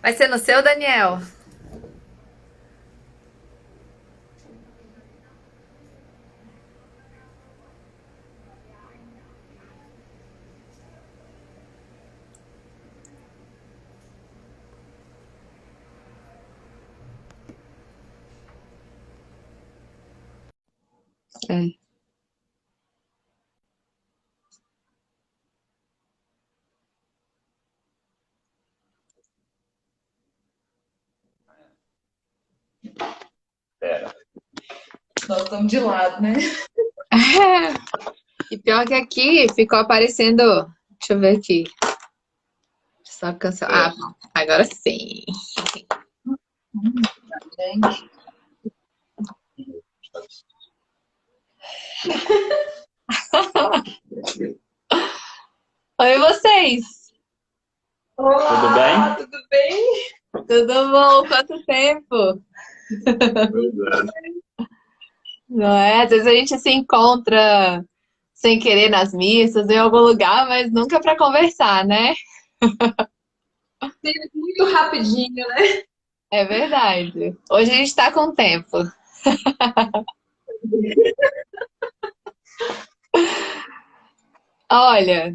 Vai ser no seu, Daniel? É. Pera. Nós estamos de lado, né? E pior que aqui ficou aparecendo. Deixa eu ver aqui. Só cancelar. Ah, pronto. Agora sim. Gente. Oi, vocês! Tudo Olá, bem? tudo bem? Tudo bom? Quanto tempo? Pois é. Não é? Às vezes a gente se encontra sem querer nas missas, em algum lugar, mas nunca para conversar, né? Sempre muito rapidinho, né? É verdade. Hoje a gente tá com tempo. Olha,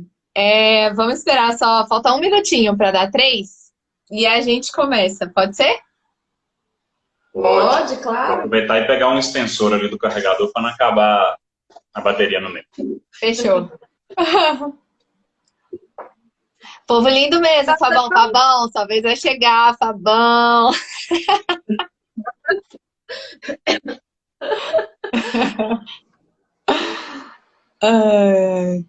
vamos esperar só. Falta um minutinho para dar 3 e a gente começa. Pode ser? Pode. Pode, Vou claro. aproveitar e pegar um extensor ali do carregador para não acabar a bateria no meio. Fechou. Povo lindo mesmo, Fabão, Fabão. Sua vez vai chegar, Fabão. Ai.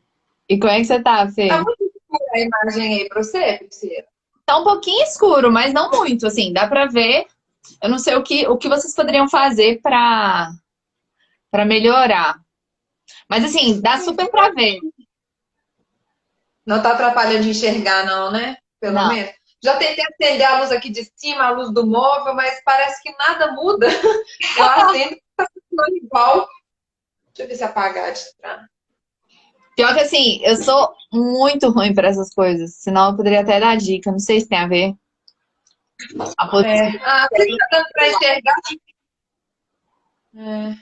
E como é que você tá, Tá Fê? muito escura a imagem aí pra você, Priscila? Tá um pouquinho escuro, mas não muito, assim, dá pra ver. Eu não sei o que vocês poderiam fazer pra melhorar. Mas assim, dá super pra ver. Não tá atrapalhando de enxergar, não, né? Pelo Não, menos. Já tentei acender a luz aqui de cima, a luz do móvel, mas parece que nada muda. Eu acendo e tá funcionando igual. Deixa eu ver se apagar de trás. pior que assim, eu sou muito ruim pra essas coisas. Senão eu poderia até dar dica. Não sei se tem a ver. A É. posição. Ah, você tá dando pra enxergar? É.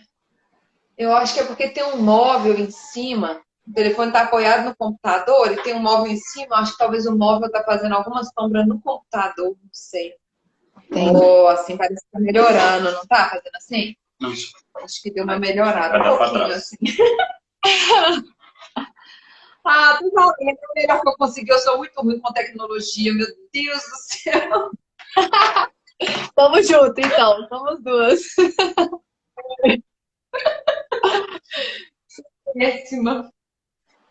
Eu acho que é porque tem um móvel em cima. O telefone está apoiado no computador e tem um móvel em cima. Acho que talvez o móvel está fazendo alguma sombra no computador, não sei. Entendi. Ou assim, parece que tá melhorando, não tá fazendo assim? Não, Acho que deu uma melhorada, vai um dar para pouquinho trás. assim. Ah, tu valendo, é melhor que eu consegui. Eu sou muito ruim com tecnologia, meu Deus do céu. Tamo junto, então. Somos duas. Péssima.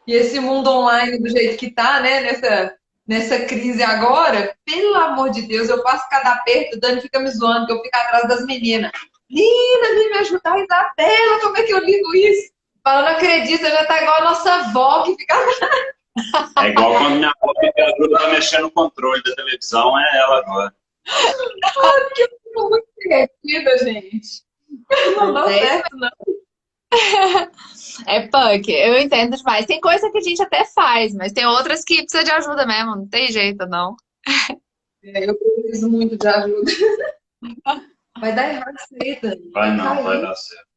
E esse mundo online do jeito que tá, né? Nessa crise agora, pelo amor de Deus, eu passo cada aperto, o Dani fica me zoando, que eu fico atrás das meninas. Lina, vem me ajudar, Isabela, como é que eu ligo isso? Fala, não acredito, já tá igual a nossa avó que fica. É igual quando minha avó me ajuda a mexer no controle da televisão, é ela agora. Muito divertida, gente. Não dá É isso. certo, não. É punk, eu entendo demais. Tem coisa que a gente até faz, mas tem outras que precisa de ajuda mesmo, não tem jeito, não. É, eu preciso muito de ajuda. Vai dar errado isso aí, Dani. Vai Vai não, vai cair. dar certo.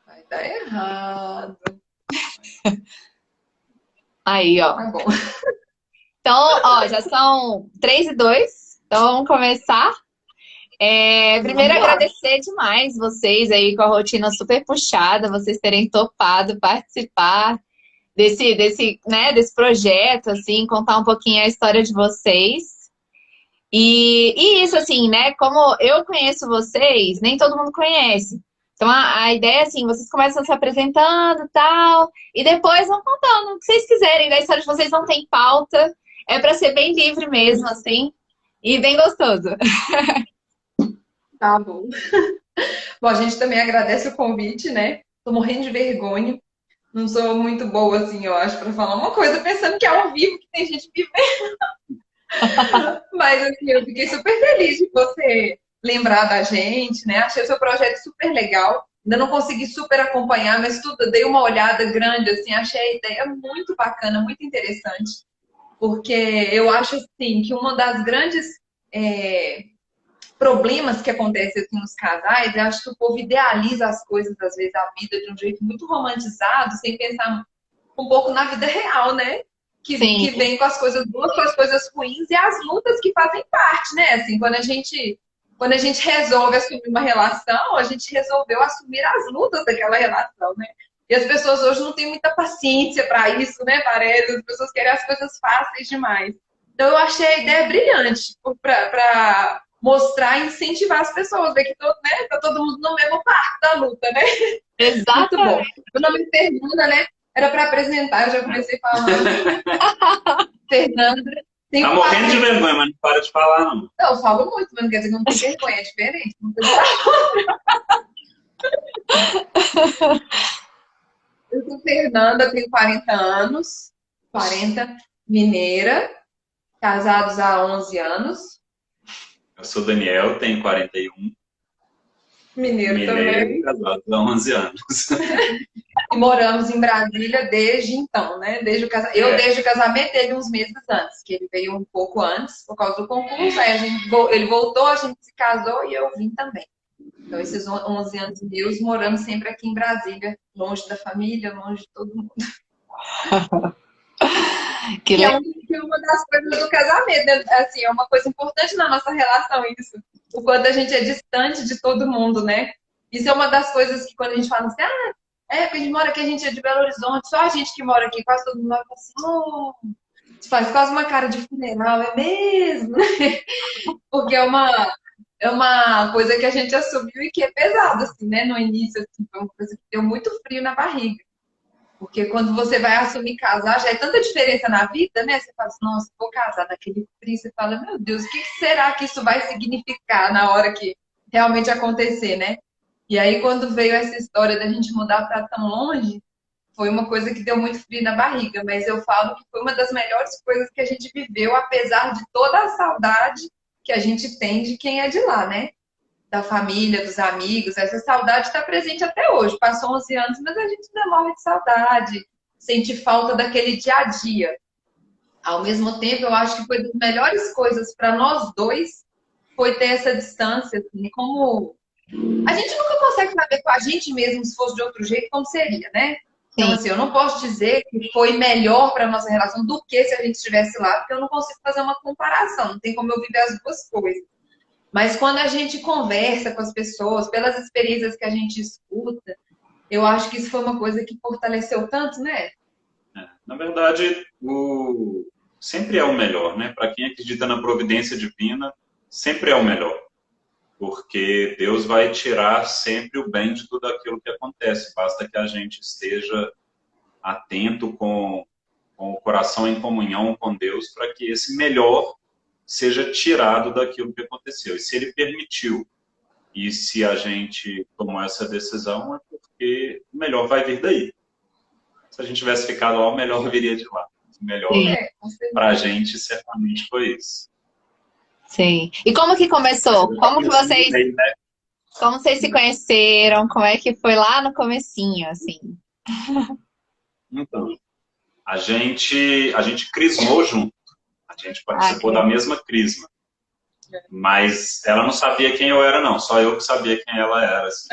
Vai dar errado. Aí, ó. Tá bom. Então, ó, já são 3 e 2. Então vamos começar. Primeiro Vamos lá. agradecer demais vocês aí com a rotina super puxada, vocês terem topado participar desse projeto, assim, contar um pouquinho a história de vocês. E isso, assim, né? Como eu conheço vocês, nem todo mundo conhece. Então, a ideia é assim, vocês começam se apresentando e tal, e depois vão contando o que vocês quiserem da história de vocês, não tem pauta. É para ser bem livre mesmo, assim, e bem gostoso. Tá bom. Bom, a gente também agradece o convite, né? Tô morrendo de vergonha. Não sou muito boa, assim, eu acho, para falar uma coisa, pensando que é ao vivo, que tem gente me vendo. Mas, assim, eu fiquei super feliz de você lembrar da gente, né? Achei o seu projeto super legal. Ainda não consegui super acompanhar, mas tudo, dei uma olhada grande, assim, achei a ideia muito bacana, muito interessante. Porque eu acho, assim, que uma das grandes problemas que acontecem assim, nos casais, eu acho que o povo idealiza as coisas, às vezes, a vida de um jeito muito romantizado, sem pensar um pouco na vida real, né? Que Sim, vem com as coisas boas, com as coisas ruins e as lutas que fazem parte, né? Assim, quando a gente resolve assumir uma relação, a gente resolveu assumir as lutas daquela relação, né? E as pessoas hoje não têm muita paciência para isso, né? Parece, as pessoas querem as coisas fáceis demais. Então, eu achei a ideia brilhante para mostrar e incentivar as pessoas, ver que tá todo mundo no mesmo barco da luta, né? Muito bom. exatamente. Meu nome é Fernanda, né? Era para apresentar, eu já comecei falando. Fernanda. Tá morrendo de vergonha, mas não para de falar, não. Não, eu falo muito, mas não quer dizer que não tem vergonha, é diferente. Eu sou Fernanda, tenho 40 anos, 40, mineira, casados há 11 anos, Eu sou Daniel, tenho 41, mineiro mineiro, também, casado há 11 anos. e moramos em Brasília desde então, né? Desde o casamento, ele uns meses antes, que ele veio um pouco antes, por causa do concurso, aí ele voltou, a gente se casou e eu vim também. Então, esses 11 anos meus, morando sempre aqui em Brasília, longe da família, longe de todo mundo. Que Que é, legal. que é uma das coisas do casamento, né? Assim, é uma coisa importante na nossa relação isso. O quanto a gente é distante de todo mundo, né? Isso é uma das coisas que quando a gente fala assim, porque a gente mora aqui, a gente é de Belo Horizonte, só a gente que mora aqui, quase todo mundo vai falar assim, oh, faz quase uma cara de funeral, é mesmo? Porque é uma coisa que a gente assumiu e que é pesado, assim, né? No início, assim, foi uma coisa que deu muito frio na barriga. Porque quando você vai assumir casar, já é tanta diferença na vida, né? Você fala assim, nossa, vou casar daquele frio. Você fala, meu Deus, o que será que isso vai significar na hora que realmente acontecer, né? E aí, quando veio essa história da gente mudar para tão longe, foi uma coisa que deu muito frio na barriga. Mas eu falo que foi uma das melhores coisas que a gente viveu, apesar de toda a saudade que a gente tem de quem é de lá, né? Da família, dos amigos. Essa saudade está presente até hoje. Passou 11 anos, mas a gente ainda morre de saudade, sente falta daquele dia a dia. Ao mesmo tempo, eu acho que foi das melhores coisas para nós dois foi ter essa distância, assim, como a gente nunca consegue saber com a gente mesmo, se fosse de outro jeito, como seria, né? Então, Sim, assim, eu não posso dizer que foi melhor para nossa relação do que se a gente estivesse lá, porque eu não consigo fazer uma comparação, não tem como eu viver as duas coisas. Mas quando a gente conversa com as pessoas, pelas experiências que a gente escuta, eu acho que isso foi uma coisa que fortaleceu tanto, né? Na verdade, sempre é o melhor, né? Para quem acredita na providência divina, sempre é o melhor. Porque Deus vai tirar sempre o bem de tudo aquilo que acontece. Basta que a gente esteja atento com o coração em comunhão com Deus para que esse melhor seja tirado daquilo que aconteceu. E se Ele permitiu, e se a gente tomou essa decisão, é porque o melhor vai vir daí. Se a gente tivesse ficado lá, o melhor viria de lá. O melhor sim, para a gente certamente foi isso. sim. E como que começou? Você tá pensando bem, né? Como vocês se conheceram? Como é que foi lá no comecinho, assim? Então, a gente crismou junto. A gente Ah, participou da mesma crisma. Mas ela não sabia quem eu era, não. Só eu que sabia quem ela era. Assim.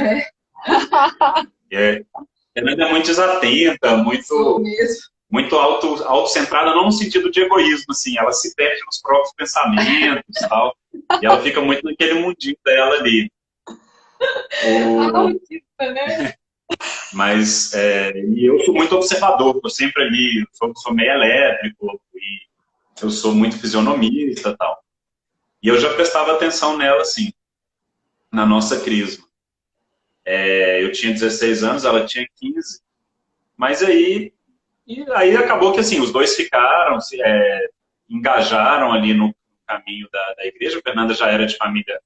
Ela ainda é muito desatenta, muito autocentrada, não no sentido de egoísmo, assim. Ela se perde nos próprios pensamentos e tal. E ela fica muito naquele mundinho dela ali. Né? Mas e eu sou muito observador, estou sempre ali, sou meio elétrico, e eu sou muito fisionomista e tal. E eu já prestava atenção nela, assim, na nossa crisma. Eu tinha 16 anos, ela tinha 15, mas aí acabou que, assim, os dois ficaram, engajaram ali no caminho da igreja. A Fernanda já era de família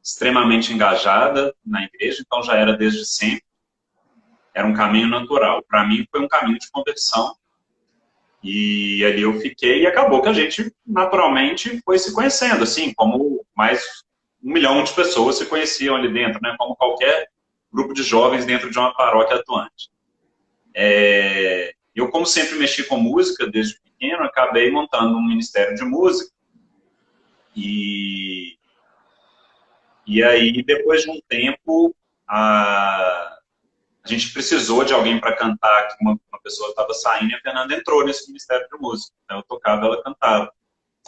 extremamente engajada na igreja, então já era desde sempre. Era um caminho natural. Para mim foi um caminho de conversão. E ali eu fiquei e acabou que a gente naturalmente foi se conhecendo, assim, como mais 1 milhão de pessoas se conheciam ali dentro, né? Como qualquer grupo de jovens dentro de uma paróquia atuante. Eu, como sempre mexi com música desde pequeno, acabei montando um ministério de música. E, e aí, depois de um tempo, a gente precisou de alguém para cantar, que uma pessoa estava saindo e a Fernanda entrou nesse Ministério de Música. Então, eu tocava, ela cantava.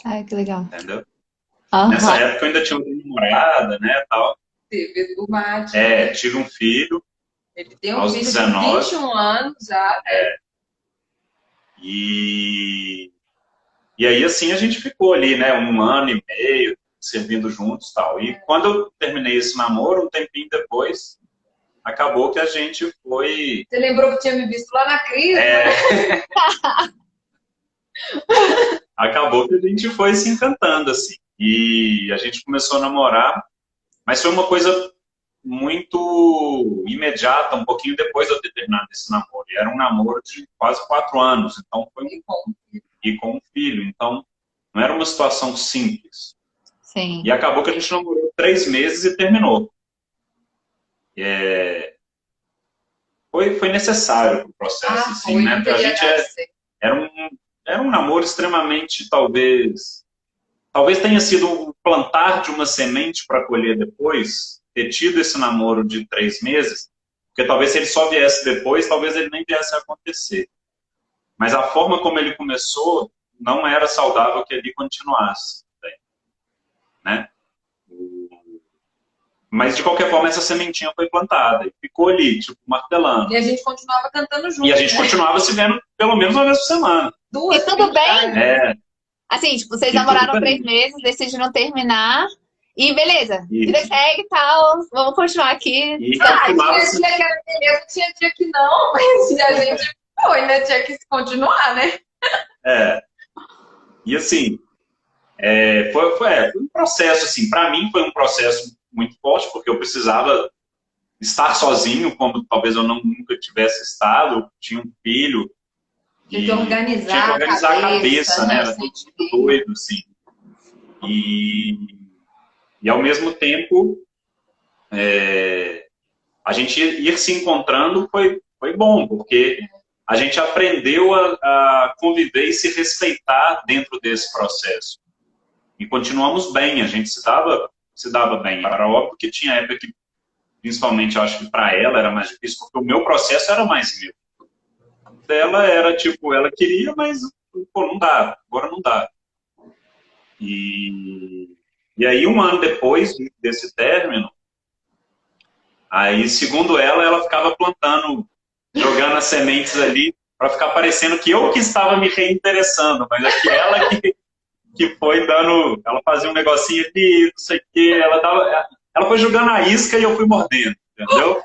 Ai, que legal. Entendeu? Aham. Nessa época eu ainda tinha uma namorada, né, tal. Teve o Mate. Tive um filho. Ele tem um aos filho 19. de 21 anos já. E aí, assim, a gente ficou ali, né, 1 ano e meio, servindo juntos e tal. E quando eu terminei esse namoro, um tempinho depois, acabou que a gente foi... Você lembrou que tinha me visto lá na crise, né? Acabou que a gente foi se encantando, assim. E a gente começou a namorar, mas foi uma coisa muito imediata, um pouquinho depois de eu ter terminado esse namoro. E era um namoro de quase 4 anos, então foi e com um filho. Então, não era uma situação simples. Sim. E acabou que a gente namorou 3 meses e terminou. Foi necessário o processo, assim, né? Porque a gente era um namoro extremamente, talvez tenha sido um plantar de uma semente para colher depois, ter tido esse namoro de 3 meses, porque talvez se ele só viesse depois, talvez ele nem viesse a acontecer. Mas a forma como ele começou não era saudável que ele continuasse, né? Mas, de qualquer forma, essa sementinha foi plantada e ficou ali, tipo, martelando. E a gente continuava cantando junto. E a gente continuava se vendo pelo menos uma vez por semana. E tudo bem? Assim, tipo, vocês namoraram 3 meses, decidiram terminar. E beleza, vida segue e tal, vamos continuar aqui. Tinha dia que era beleza, tinha dia que não, mas a gente foi, né? Tinha que continuar, né? E assim, foi um processo, assim, pra mim foi um processo muito forte, porque eu precisava estar sozinho, como talvez eu nunca tivesse estado, tinha um filho. Tinha que organizar a cabeça, né? Era tudo muito doido, assim. E ao mesmo tempo, a gente ir se encontrando foi bom, porque a gente aprendeu a conviver e se respeitar dentro desse processo. E continuamos bem, a gente se dava bem. Era óbvio que tinha época que, principalmente, eu acho que para ela era mais difícil, porque o meu processo era mais meu. Dela era tipo, ela queria, mas pô, não dá, agora não dá. E aí, 1 ano depois desse término, aí, segundo ela ficava plantando, jogando as sementes ali, para ficar parecendo que eu que estava me reinteressando, mas é que ela que foi dando, ela fazia um negocinho ali, não sei o quê, ela foi jogando a isca e eu fui mordendo, entendeu?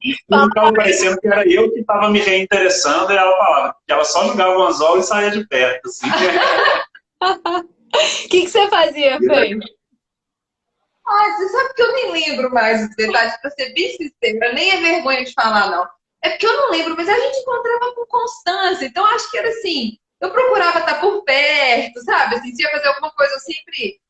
E ficava parecendo que era eu que estava me reinteressando, e ela falava que ela só jogava o anzol e saía de perto, assim. O que você fazia, Fê? Você sabe que eu nem lembro mais os detalhes, pra ser bem sincera, nem é vergonha de falar, não. É porque eu não lembro, mas a gente encontrava com constância, então acho que era assim, eu procurava estar por perto, sabe? Assim, se ia fazer alguma coisa, eu sempre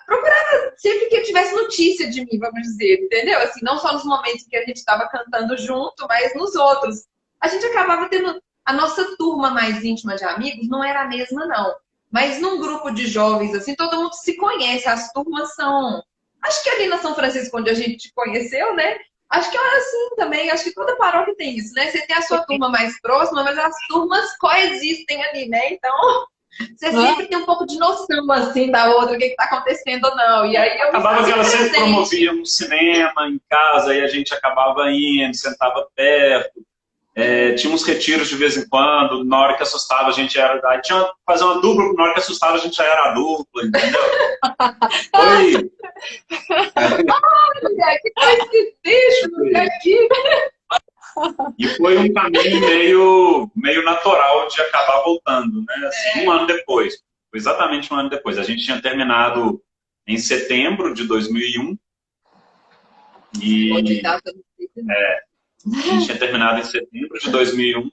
procurava sempre que eu tivesse notícia de mim, vamos dizer, entendeu? Assim, não só nos momentos que a gente estava cantando junto, mas nos outros. A gente acabava tendo... A nossa turma mais íntima de amigos não era a mesma, não. Mas num grupo de jovens, assim, todo mundo se conhece. As turmas são... Acho que ali na São Francisco, onde a gente conheceu, né? Acho que é assim também. Acho que toda paróquia tem isso, né? Você tem a sua turma mais próxima, mas as turmas coexistem ali, né? Então, você sempre tem um pouco de noção, assim, da outra, o que está acontecendo ou não. E aí acabava que ela sempre promovia um cinema em casa, e a gente acabava indo, sentava perto. Tinha uns retiros de vez em quando, na hora que assustava a gente era... Aí tinha que fazer uma dupla, na hora que assustava a gente já era a dupla, entendeu? Foi... Olha, que coisa de bicho aqui! E foi um caminho meio natural de acabar voltando, né? Assim, 1 ano depois, foi exatamente 1 ano depois. A gente tinha terminado em setembro de 2001. A gente tinha terminado em setembro de 2001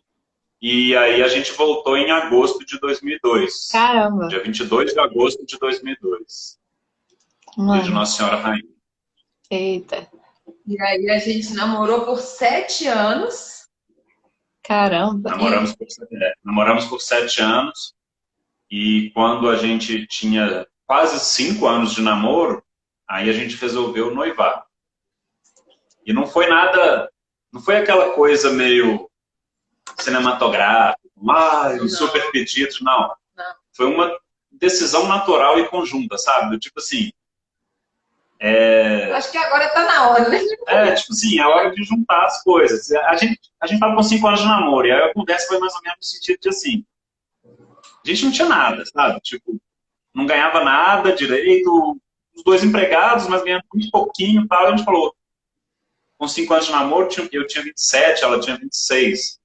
e aí a gente voltou em agosto de 2002. Caramba! Dia 22 de agosto de 2002. Dia de Nossa Senhora Rainha. Eita! E aí a gente namorou por 7 anos. Caramba! Namoramos por 7 anos e quando a gente tinha quase 5 anos de namoro, aí a gente resolveu noivar. E não foi nada, não foi aquela coisa meio cinematográfica, um super pedido, não. Foi uma decisão natural e conjunta, sabe? Tipo assim... Acho que agora tá na hora, né? Tipo assim, é a hora de juntar as coisas. A gente tava com 5 anos de namoro, e aí a conversa foi mais ou menos no sentido de assim, a gente não tinha nada, sabe? Tipo, não ganhava nada direito, os 2 empregados, mas ganhando muito pouquinho e tal. A gente falou, com 5 anos de namoro, eu tinha 27, ela tinha 26.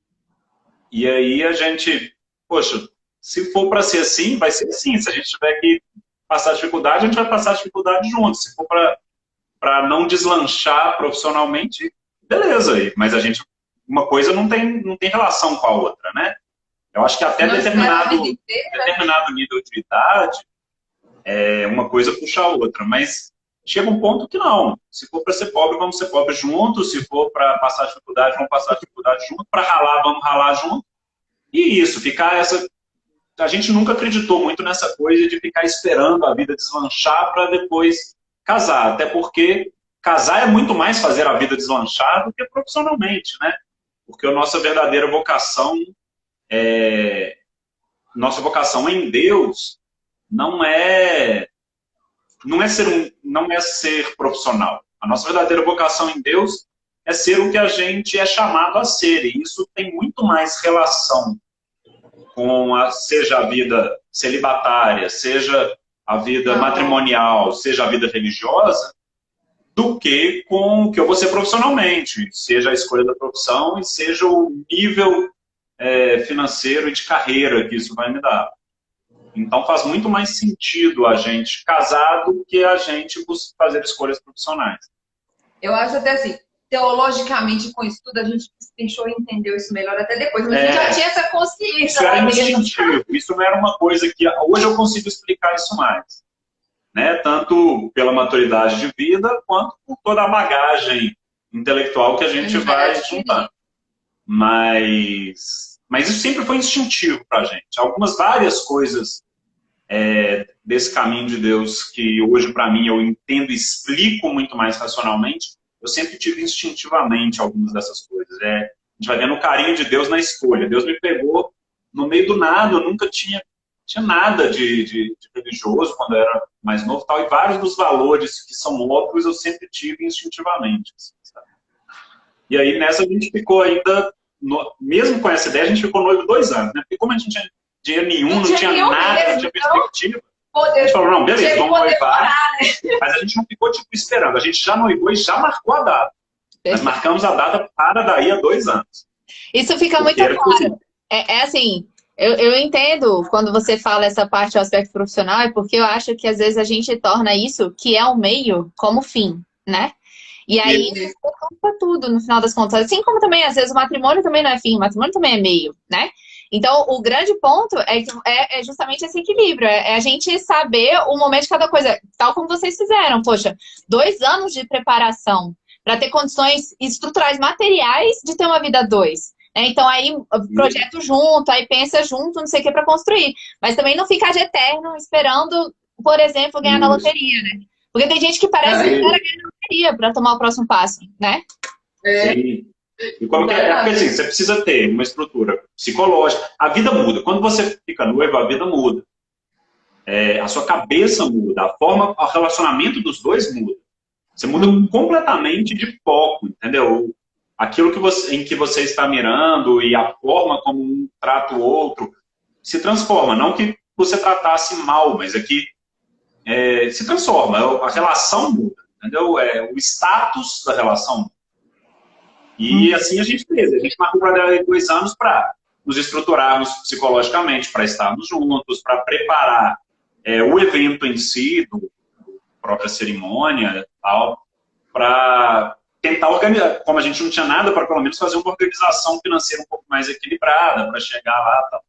E aí a gente, poxa, se for para ser assim, vai ser assim. Se a gente tiver que passar dificuldade, a gente vai passar dificuldade junto. Se for para não deslanchar profissionalmente, beleza. Mas a gente, uma coisa não tem relação com a outra, né? Eu acho que até determinado nível de idade, uma coisa puxa a outra. Mas chega um ponto que não. Se for para ser pobre, vamos ser pobres juntos. Se for para passar dificuldade, vamos passar dificuldade junto. Para ralar, vamos ralar junto. E isso, ficar essa... A gente nunca acreditou muito nessa coisa de ficar esperando a vida deslanchar para depois casar. Até porque casar é muito mais fazer a vida deslanchar do que profissionalmente, né? Porque a nossa verdadeira vocação, nossa vocação em Deus não é ser profissional. A nossa verdadeira vocação em Deus é ser o que a gente é chamado a ser. E isso tem muito mais relação com seja a vida celibatária, seja a vida matrimonial, seja a vida religiosa, do que com o que eu vou ser profissionalmente, seja a escolha da profissão e seja o nível financeiro e de carreira que isso vai me dar. Então faz muito mais sentido a gente casar do que a gente fazer escolhas profissionais. Eu acho até assim, teologicamente, com isso tudo, a gente deixou entender isso melhor até depois, mas a gente já tinha essa consciência. Isso era instintivo, isso não era uma coisa que... Hoje eu consigo explicar isso mais. Né? Tanto pela maturidade de vida, quanto por toda a bagagem intelectual que a gente vai juntando. Mas isso sempre foi instintivo pra gente. Várias coisas desse caminho de Deus que hoje, para mim, eu entendo e explico muito mais racionalmente, eu sempre tive instintivamente algumas dessas coisas. A gente vai vendo o carinho de Deus na escolha. Deus me pegou no meio do nada, eu nunca tinha nada de religioso quando eu era mais novo, tal, e vários dos valores que são óbvios eu sempre tive instintivamente. Sabe? E aí nessa a gente ficou ainda, mesmo com essa ideia, a gente ficou noivo 2 anos, né? Porque como a gente não tinha dinheiro nenhum, não tinha nada, não tinha perspectiva, a gente falou, não, beleza, vamos noivar, mas a gente não ficou tipo esperando, a gente já noivou e já marcou a data. Nós marcamos a data para daí a 2 anos. Isso fica muito claro. Assim, eu entendo quando você fala essa parte do aspecto profissional, é porque eu acho que às vezes a gente torna isso, que é um meio, como fim, né? E aí isso conta tudo, no final das contas. Assim como também, às vezes, o matrimônio também não é fim, o matrimônio também é meio, né? Então, o grande ponto é justamente esse equilíbrio, é a gente saber o momento de cada coisa, tal como vocês fizeram. Poxa, 2 anos de preparação para ter condições estruturais materiais de ter uma vida 2. Então, aí, projeto junto, aí pensa junto, não sei o que, para construir. Mas também não ficar de eterno esperando, por exemplo, ganhar na loteria, né? Porque tem gente que parece que espera ganhar na loteria para tomar o próximo passo, né? Sim. E como porque assim, você precisa ter uma estrutura psicológica. A vida muda. Quando você fica noivo, a vida muda. A sua cabeça muda, o relacionamento dos dois muda. Você muda completamente de foco, entendeu? Aquilo em que você está mirando e a forma como um trata o outro se transforma. Não que você tratasse mal, mas é que se transforma. A relação muda, entendeu? O status da relação muda. E assim a gente fez. A gente marcou para 2 anos para nos estruturarmos psicologicamente, para estarmos juntos, para preparar o evento em si, a própria cerimônia e tal, para tentar organizar. Como a gente não tinha nada, para pelo menos fazer uma organização financeira um pouco mais equilibrada, para chegar lá e tal.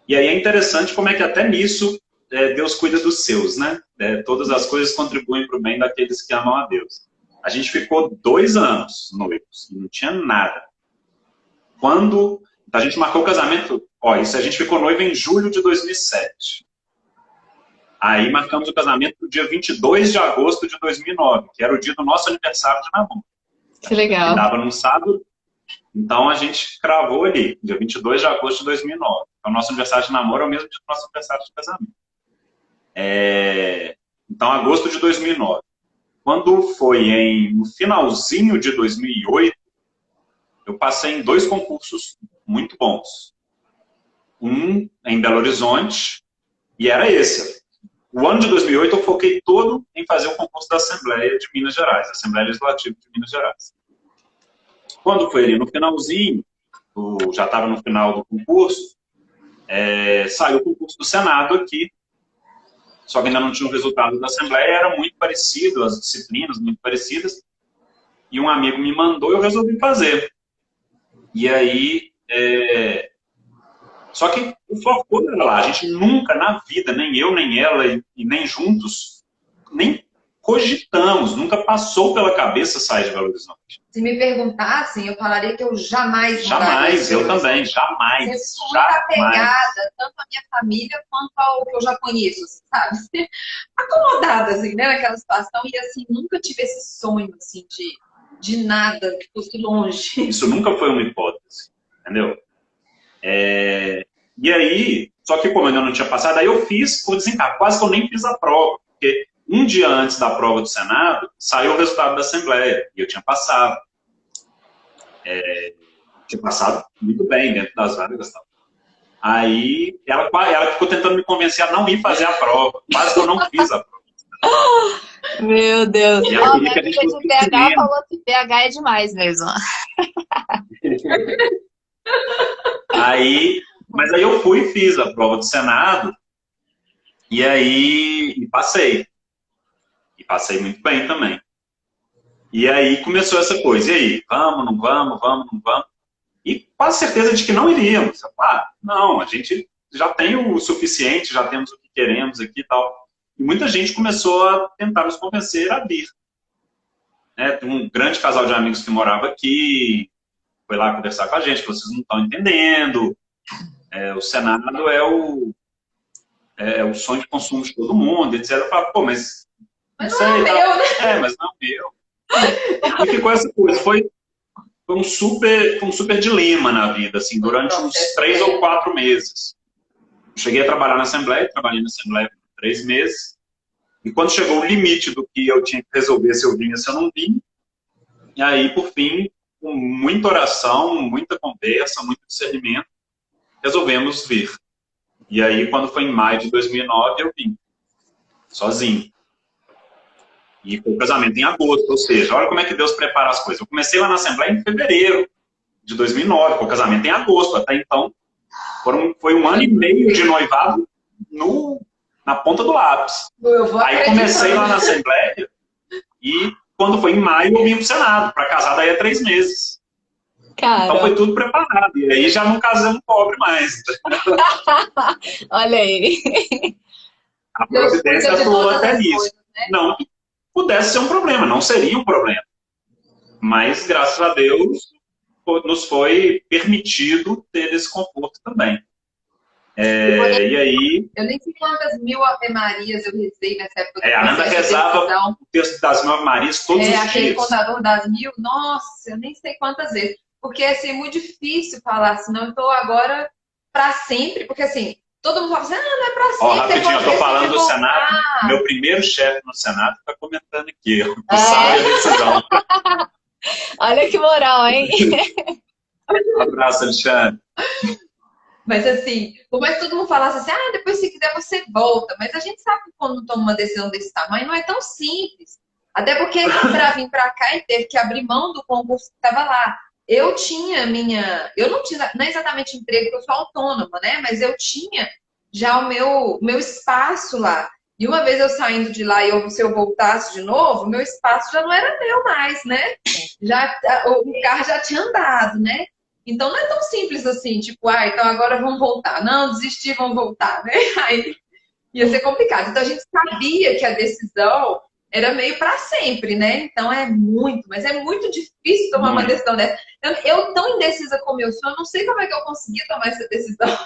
E aí é interessante como é que até nisso Deus cuida dos seus, né? Todas as coisas contribuem para o bem daqueles que amam a Deus. A gente ficou 2 anos noivos, não tinha nada. Quando a gente marcou o casamento, isso a gente ficou noivo em julho de 2007. Aí marcamos o casamento no dia 22 de agosto de 2009, que era o dia do nosso aniversário de namoro. Que legal. Que dava num sábado, então a gente cravou ali, dia 22 de agosto de 2009. Então, o nosso aniversário de namoro é o mesmo dia do nosso aniversário de casamento. Então, agosto de 2009. Quando foi no finalzinho de 2008, eu passei em 2 concursos muito bons. Um em Belo Horizonte, e era esse. O ano de 2008 eu foquei todo em fazer o concurso da Assembleia de Minas Gerais, Assembleia Legislativa de Minas Gerais. Quando foi ali no finalzinho, já estava no final do concurso, saiu o concurso do Senado aqui, só que ainda não tinha o resultado da Assembleia, era muito parecido, as disciplinas muito parecidas, e um amigo me mandou e eu resolvi fazer. E aí, só que o foco todo era lá. A gente nunca na vida, nem eu, nem ela, e nem juntos, nem cogitamos, nunca passou pela cabeça sair de Belo Horizonte. Se me perguntassem, eu falaria que eu jamais Jamais, eu também, jamais. Eu sou muito apegada, tanto à minha família quanto ao que eu já conheço, sabe? Acomodada, assim, né, naquela situação, e assim, nunca tive esse sonho, assim, de nada que fosse longe. Isso nunca foi uma hipótese, entendeu? E aí, só que como eu ainda não tinha passado, aí eu fiz por desencargo, quase que eu nem fiz a prova, porque um dia antes da prova do Senado, saiu o resultado da Assembleia, e eu tinha passado. Tinha passado muito bem dentro das vagas. Aí, ela ficou tentando me convencer a não ir fazer a prova, quase que eu não fiz a prova. Meu Deus. E Ó, minha amiga de PH falou que PH é demais mesmo. Mas aí eu fui e fiz a prova do Senado, e aí passei. E passei muito bem também. E aí começou essa coisa, e aí, vamos, não vamos, vamos, não vamos. E quase certeza de que não iríamos. Não, a gente já tem o suficiente, já temos o que queremos aqui e tal. E muita gente começou a tentar nos convencer a vir. Um grande casal de amigos que morava aqui, foi lá conversar com a gente, vocês não estão entendendo. O Senado é o sonho de consumo de todo mundo, etc. Eu falo, pô, mas não é meu, né? Mas não é meu. E ficou essa coisa, foi um super dilema na vida, assim, durante uns 3 ou 4 meses. Cheguei a trabalhar na Assembleia, trabalhei na Assembleia por 3 meses, e quando chegou o limite do que eu tinha que resolver, se eu vinha, se eu não vinha, e aí, por fim, com muita oração, muita conversa, muito discernimento, resolvemos vir. E aí, quando foi em maio de 2009, eu vim, sozinho. E foi o casamento em agosto, ou seja, olha como é que Deus prepara as coisas. Eu comecei lá na Assembleia em fevereiro de 2009, foi o casamento em agosto. Até então, foi 1 ano e meio de noivado na ponta do lápis. Aí comecei lá na Assembleia e quando foi em maio eu vim pro Senado, para casar daí a 3 meses. Cara. Então foi tudo preparado. E aí já não casamos pobre mais. Olha aí. A providência atuou até nisso. Né? Não que pudesse ser um problema, não seria um problema. Mas, graças a Deus, nos foi permitido ter esse conforto também. E aí... Eu nem sei quantas 1000 Ave-Marias eu rezei nessa época. A Nanda rezava o texto das 1000 Ave-Marias todos os dias. Aquele contador das 1000, nossa, eu nem sei quantas vezes. Porque assim, é muito difícil falar assim, não, eu estou agora para sempre, porque assim, todo mundo fala assim, não é para sempre. Rapidinho, eu estou falando do Senado, meu primeiro chefe no Senado está comentando aqui, sabe a decisão. Olha que moral, hein? Um abraço, Alexandre. Mas assim, por mais que todo mundo falasse assim, depois se quiser você volta, mas a gente sabe que quando toma uma decisão desse tamanho não é tão simples. Até porque para vir para cá ele teve que abrir mão do concurso que estava lá. Eu tinha eu não tinha, não é exatamente emprego, porque eu sou autônoma, né? Mas eu tinha já o meu espaço lá. E uma vez eu saindo de lá e se eu voltasse de novo, meu espaço já não era meu mais, né? O carro já tinha andado, né? Então não é tão simples assim, tipo, então agora vamos voltar. Não, desistir, vamos voltar, né? Aí ia ser complicado. Então a gente sabia que a decisão era meio para sempre, né? Então mas é muito difícil tomar uma decisão dessa. Eu tão indecisa como eu sou, eu não sei como é que eu consegui tomar essa decisão.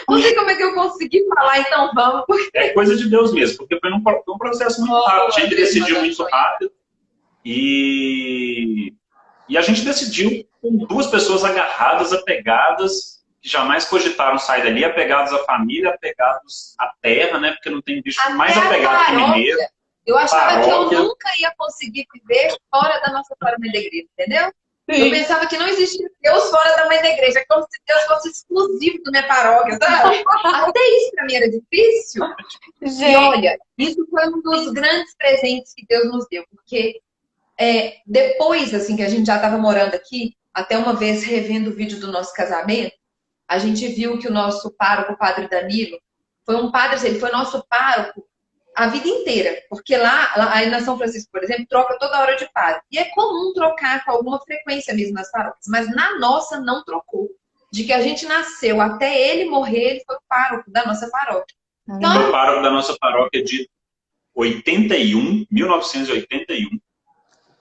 Não sei como é que eu consegui falar, então vamos. É coisa de Deus mesmo, porque foi um processo muito rápido. Tinha que decidir muito rápido. E a gente decidiu com duas pessoas agarradas, apegadas, que jamais cogitaram sair dali, apegados à família, apegados à terra, né? Porque não tem bicho mais apegado que mineiro. Eu achava que eu nunca ia conseguir viver fora da nossa família da igreja, entendeu? Sim. Eu pensava que não existia Deus fora da mãe da igreja, como se Deus fosse exclusivo da minha paróquia, sabe? Até isso pra mim era difícil. Gente. E olha, isso foi um dos grandes presentes que Deus nos deu, porque depois, assim, que a gente já estava morando aqui, até uma vez revendo o vídeo do nosso casamento, a gente viu que o nosso pároco, o padre Danilo, foi um padre, ele foi nosso pároco a vida inteira, porque lá aí na São Francisco, por exemplo, troca toda hora de padre. E é comum trocar com alguma frequência mesmo nas paróquias, mas na nossa não trocou. De que a gente nasceu até ele morrer, ele foi o pároco da nossa paróquia. Então, foi o pároco da nossa paróquia de 1981,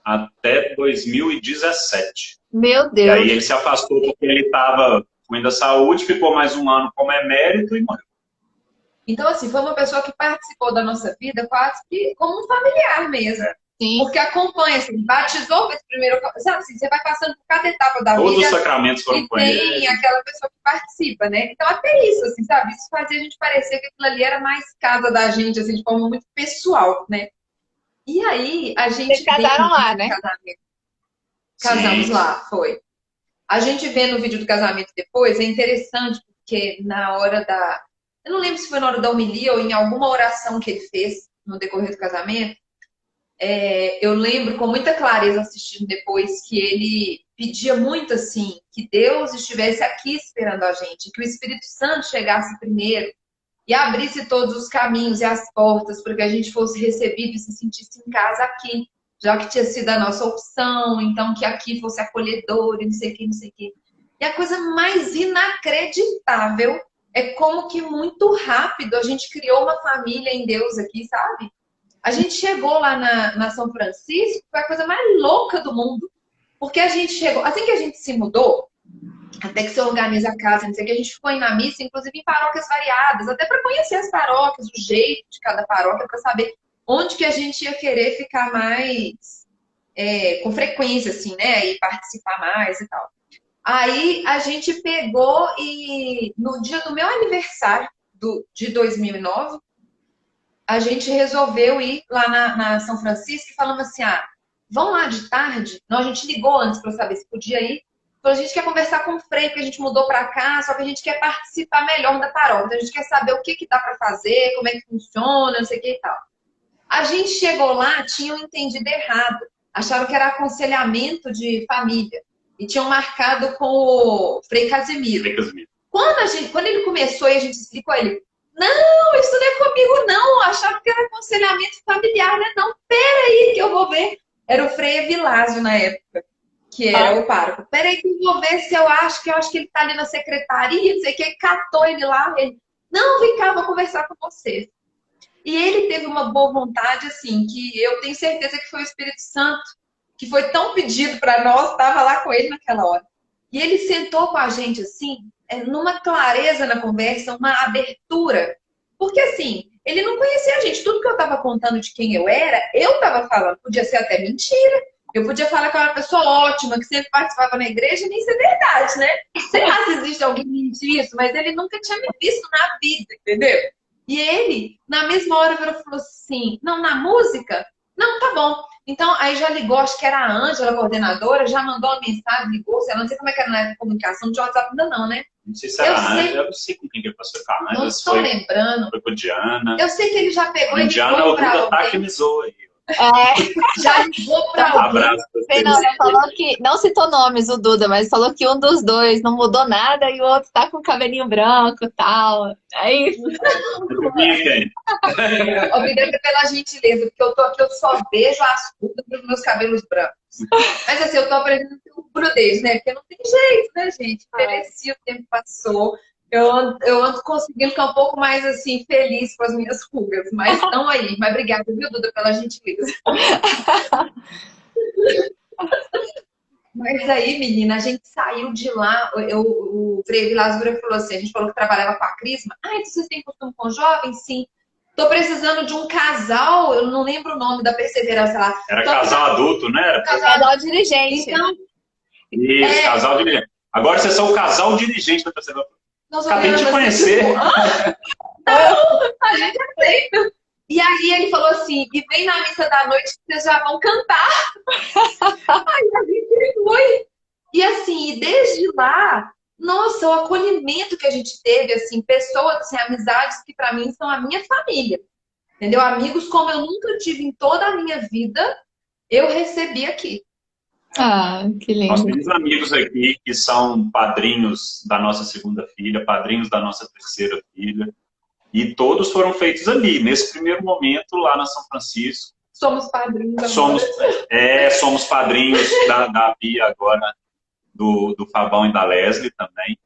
até 2017. Meu Deus! E aí ele se afastou porque ele estava ruim da saúde, ficou mais um ano como emérito e morreu. Então, assim, foi uma pessoa que participou da nossa vida quase que como um familiar mesmo. Sim. Porque acompanha, assim, batizou, fez primeiro... Sabe assim, você vai passando por cada etapa da vida. Todos os sacramentos foram com ele. Tem aquela pessoa que participa, né? Então, até isso, assim, sabe? Isso fazia a gente parecer que aquilo ali era mais casa da gente, assim, de forma muito pessoal, né? E aí, a gente... Vocês casaram lá, né? Casamos Sim. lá, foi. A gente vê no vídeo do casamento depois, é interessante, porque na hora da... Eu não lembro se foi na hora da homilia ou em alguma oração que ele fez no decorrer do casamento. Eu lembro com muita clareza assistindo depois que ele pedia muito assim, que Deus estivesse aqui esperando a gente, que o Espírito Santo chegasse primeiro e abrisse todos os caminhos e as portas para que a gente fosse recebido e se sentisse em casa aqui, já que tinha sido a nossa opção, então que aqui fosse acolhedor e não sei o que, não sei o que. E a coisa mais inacreditável é como que muito rápido a gente criou uma família em Deus aqui, sabe? A gente chegou lá na São Francisco, foi a coisa mais louca do mundo. Porque a gente chegou, assim que a gente se mudou, até que você organiza a casa, não sei o que, a gente ficou na missa, inclusive em paróquias variadas, até para conhecer as paróquias, o jeito de cada paróquia, para saber onde que a gente ia querer ficar mais com frequência, assim, né? E participar mais e tal. Aí a gente pegou e no dia do meu aniversário de 2009, a gente resolveu ir lá na São Francisco e falamos assim, vamos lá de tarde? Não, a gente ligou antes para saber se podia ir. Então a gente quer conversar com o Frei, porque a gente mudou para cá, só que a gente quer participar melhor da paróquia. Então a gente quer saber o que dá para fazer, como é que funciona, não sei o que e tal. A gente chegou lá, tinham entendido errado. Acharam que era aconselhamento de família. E tinham marcado com o Frei Casimiro. Quando ele começou e a gente explicou, ele... Não, isso não é comigo, não. Acharam que era aconselhamento familiar, né? Não, peraí que eu vou ver. Era o Frei Evilásio na época, que era o pároco. Peraí que eu vou ver se eu acho que ele tá ali na secretaria, não sei o que, catou ele lá. Ele, não, vem cá, vou conversar com você. E ele teve uma boa vontade, assim, que eu tenho certeza que foi o Espírito Santo, que foi tão pedido para nós, estava lá com ele naquela hora. E ele sentou com a gente, assim, numa clareza na conversa, uma abertura. Porque, assim, ele não conhecia a gente. Tudo que eu estava contando de quem eu estava falando. Podia ser até mentira. Eu podia falar que eu era uma pessoa ótima, que sempre participava na igreja, e nem ser verdade, né? Sei lá se existe alguém que mente isso, mas ele nunca tinha me visto na vida, entendeu? E ele, na mesma hora, falou assim, não, na música? Não, tá bom. Então, aí já ligou, acho que era a Ângela, a coordenadora, já mandou uma mensagem, ligou, sei lá, não sei como é que era na comunicação, de WhatsApp ainda não, né? Não sei se era a Ângela, eu não sei com quem que passou com a Ângela. Não estou lembrando. Foi com a Diana. Eu sei que ele já pegou e Diana, o Duda tá que me zoa aí. Já ligou pra alguém. Abraço. Fernanda falou que, não citou nomes o Duda, mas falou que um dos dois não mudou nada e o outro tá com cabelinho branco e tal. É isso. Obrigada pela gentileza, porque eu tô aqui, eu só vejo as rugas dos meus cabelos brancos. Mas assim, eu tô aprendendo o prudez, né? Porque não tem jeito, né, gente? Envelheci, o tempo passou. Eu ando conseguindo ficar um pouco mais, assim, feliz com as minhas rugas. Mas estão aí. Mas obrigada, viu, Duda, pela gentileza. Mas Mas aí, menina, a gente saiu de lá, o Frei Vilas Boas falou assim, a gente falou que trabalhava com a Crisma. Ah, então vocês têm costume com jovens? Sim. Tô precisando de um casal, eu não lembro o nome da perseverança lá. Era casal adulto, né? Era casal dirigente. Então, isso, casal dirigente. Agora vocês são o casal dirigente da perseverança. Acabei de conhecer. Não, a gente aceita. E aí ele falou assim, e vem na missa da noite que vocês já vão cantar. Aí a gente foi. E assim, desde lá, nossa, o acolhimento que a gente teve, assim, pessoas, assim, amizades que pra mim são a minha família. Entendeu? Amigos como eu nunca tive em toda a minha vida, eu recebi aqui. Ah, que lindo. Nós temos amigos aqui que são padrinhos da nossa segunda filha, padrinhos da nossa terceira filha. E todos foram feitos ali, nesse primeiro momento, lá na São Francisco. Somos padrinhos. Somos padrinhos da Bia agora, do Fabão e da Leslie também.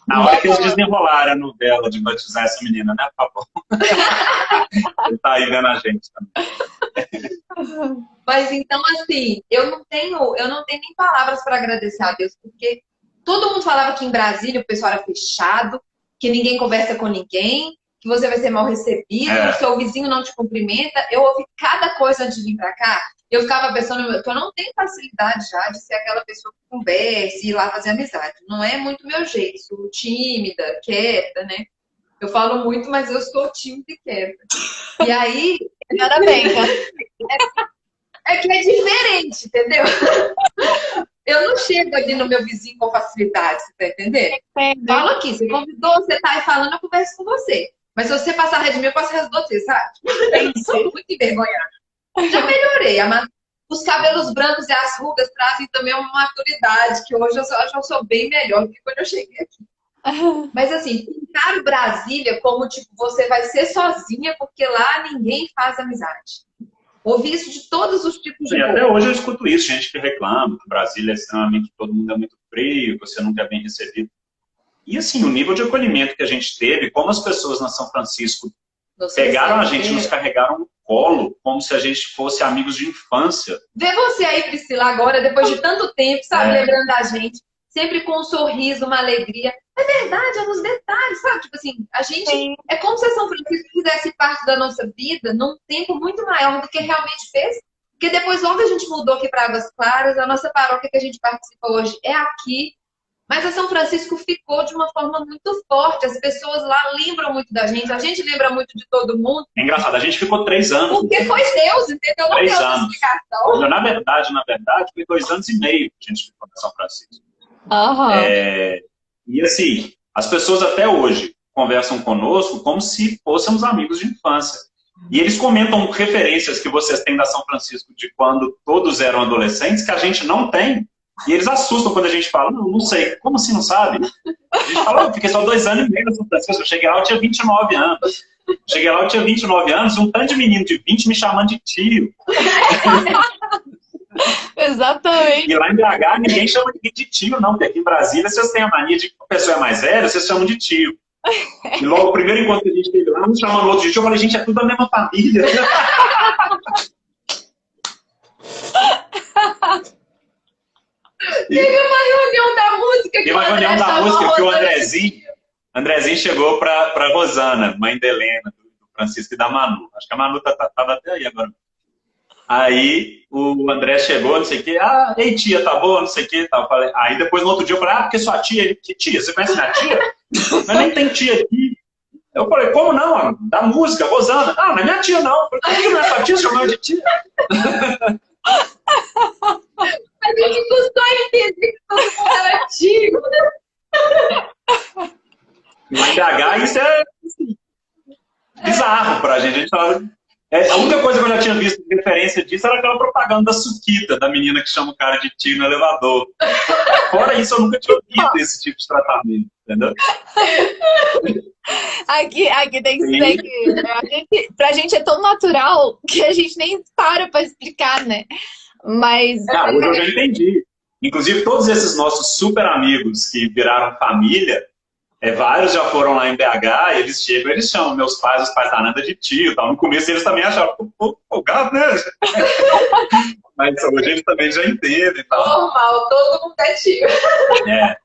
Na hora que eles desenrolaram a novela de batizar essa menina, né, Fabão? Ele tá aí vendo a gente também. Mas então, assim, eu não tenho nem palavras para agradecer a Deus, porque todo mundo falava que em Brasília o pessoal era fechado, que ninguém conversa com ninguém, que você vai ser mal recebido, que seu vizinho não te cumprimenta. Eu ouvi cada coisa antes de vir pra cá. Eu ficava pensando que eu não tenho facilidade já de ser aquela pessoa que conversa e ir lá fazer amizade. Não é muito meu jeito. Sou tímida, quieta, né? Eu falo muito, mas eu sou tímida e quieta. E aí... Parabéns, É que é diferente, entendeu? Eu não chego ali no meu vizinho com facilidade, você tá entendendo? Falo aqui, você convidou, você tá aí falando, eu converso com você. Mas se você passar a rede minha, eu passo a rede de você, sabe? Eu sou muito envergonhada. Já melhorei. Os cabelos brancos e as rugas trazem também uma maturidade, que hoje eu sou bem melhor do que quando eu cheguei aqui. Mas assim, pintar Brasília como, tipo, você vai ser sozinha, porque lá ninguém faz amizade. Ouvi isso de todos os tipos de até hoje eu escuto isso, gente que reclama que Brasília é extremamente, todo mundo é muito frio, você nunca é bem recebido. E assim, o nível de acolhimento que a gente teve, como as pessoas na São Francisco pegaram a gente, nos carregaram no colo, como se a gente fosse amigos de infância. Vê você aí, Priscila, agora, depois de tanto tempo, sabe, lembrando da gente, sempre com um sorriso, uma alegria. É verdade, é nos detalhes, sabe? Tipo assim, a gente... É como se a São Francisco fizesse parte da nossa vida num tempo muito maior do que realmente fez. Porque depois, logo a gente mudou aqui para Águas Claras, a nossa paróquia que a gente participa hoje é aqui. Mas a São Francisco ficou de uma forma muito forte. As pessoas lá lembram muito da gente. A gente lembra muito de todo mundo. É engraçado, a gente ficou 3 anos. Porque foi Deus, entendeu? Não 3 tem outra anos. explicação. Na verdade, foi 2 anos e meio que a gente ficou na São Francisco. E assim, as pessoas até hoje conversam conosco como se fôssemos amigos de infância. E eles comentam referências que vocês têm da São Francisco de quando todos eram adolescentes, que a gente não tem. E eles assustam quando a gente fala, não sei, como assim não sabe? A gente fala, eu fiquei só 2 anos e meio na São Francisco, eu cheguei lá, eu tinha 29 anos. Cheguei lá, eu tinha 29 anos, e um tanto de menino de 20 me chamando de tio. Exatamente. E lá em BH, ninguém chama ninguém de tio, não, porque aqui em Brasília, vocês têm a mania de que a pessoa é mais velha, vocês chamam de tio. E logo, o primeiro encontro que a gente teve lá, um chamando o outro de tio, eu falei, gente, é tudo da mesma família. Teve uma reunião da música. Teve uma reunião da música que o Andrezinho chegou para Rosana, mãe da Helena, do Francisco e da Manu. Acho que a Manu estava até aí agora. Aí o André chegou, não sei o quê. Ah, ei tia, tá boa, não sei o quê. Falei, aí depois no outro dia eu falei, porque sua tia? Ele, que tia? Você conhece minha tia? Mas nem tem tia aqui. Eu falei, como não? Da música, Rosana. Ah, não é minha tia não. Eu falei, não é sua tia, chamando de tia. A gente custou a entender que todo mundo era tio. Em BH, isso é assim, bizarro pra gente. A gente falava... a única coisa que eu já tinha visto de referência disso era aquela propaganda da Suquita, da menina que chama o cara de tio no elevador. Fora isso, eu nunca tinha ouvido esse tipo de tratamento, entendeu? Aqui tem que ser que pra gente é tão natural que a gente nem para pra explicar, né? Mas... hoje eu já entendi. Inclusive, todos esses nossos super amigos que viraram família, vários já foram lá em BH, eles chegam, eles chamam meus pais, os pais da Nanda de tio, tal. No começo eles também acharam, pô, gato, né? Mas mas hoje a gente também já entende e tal. Normal, todo mundo é tio. É.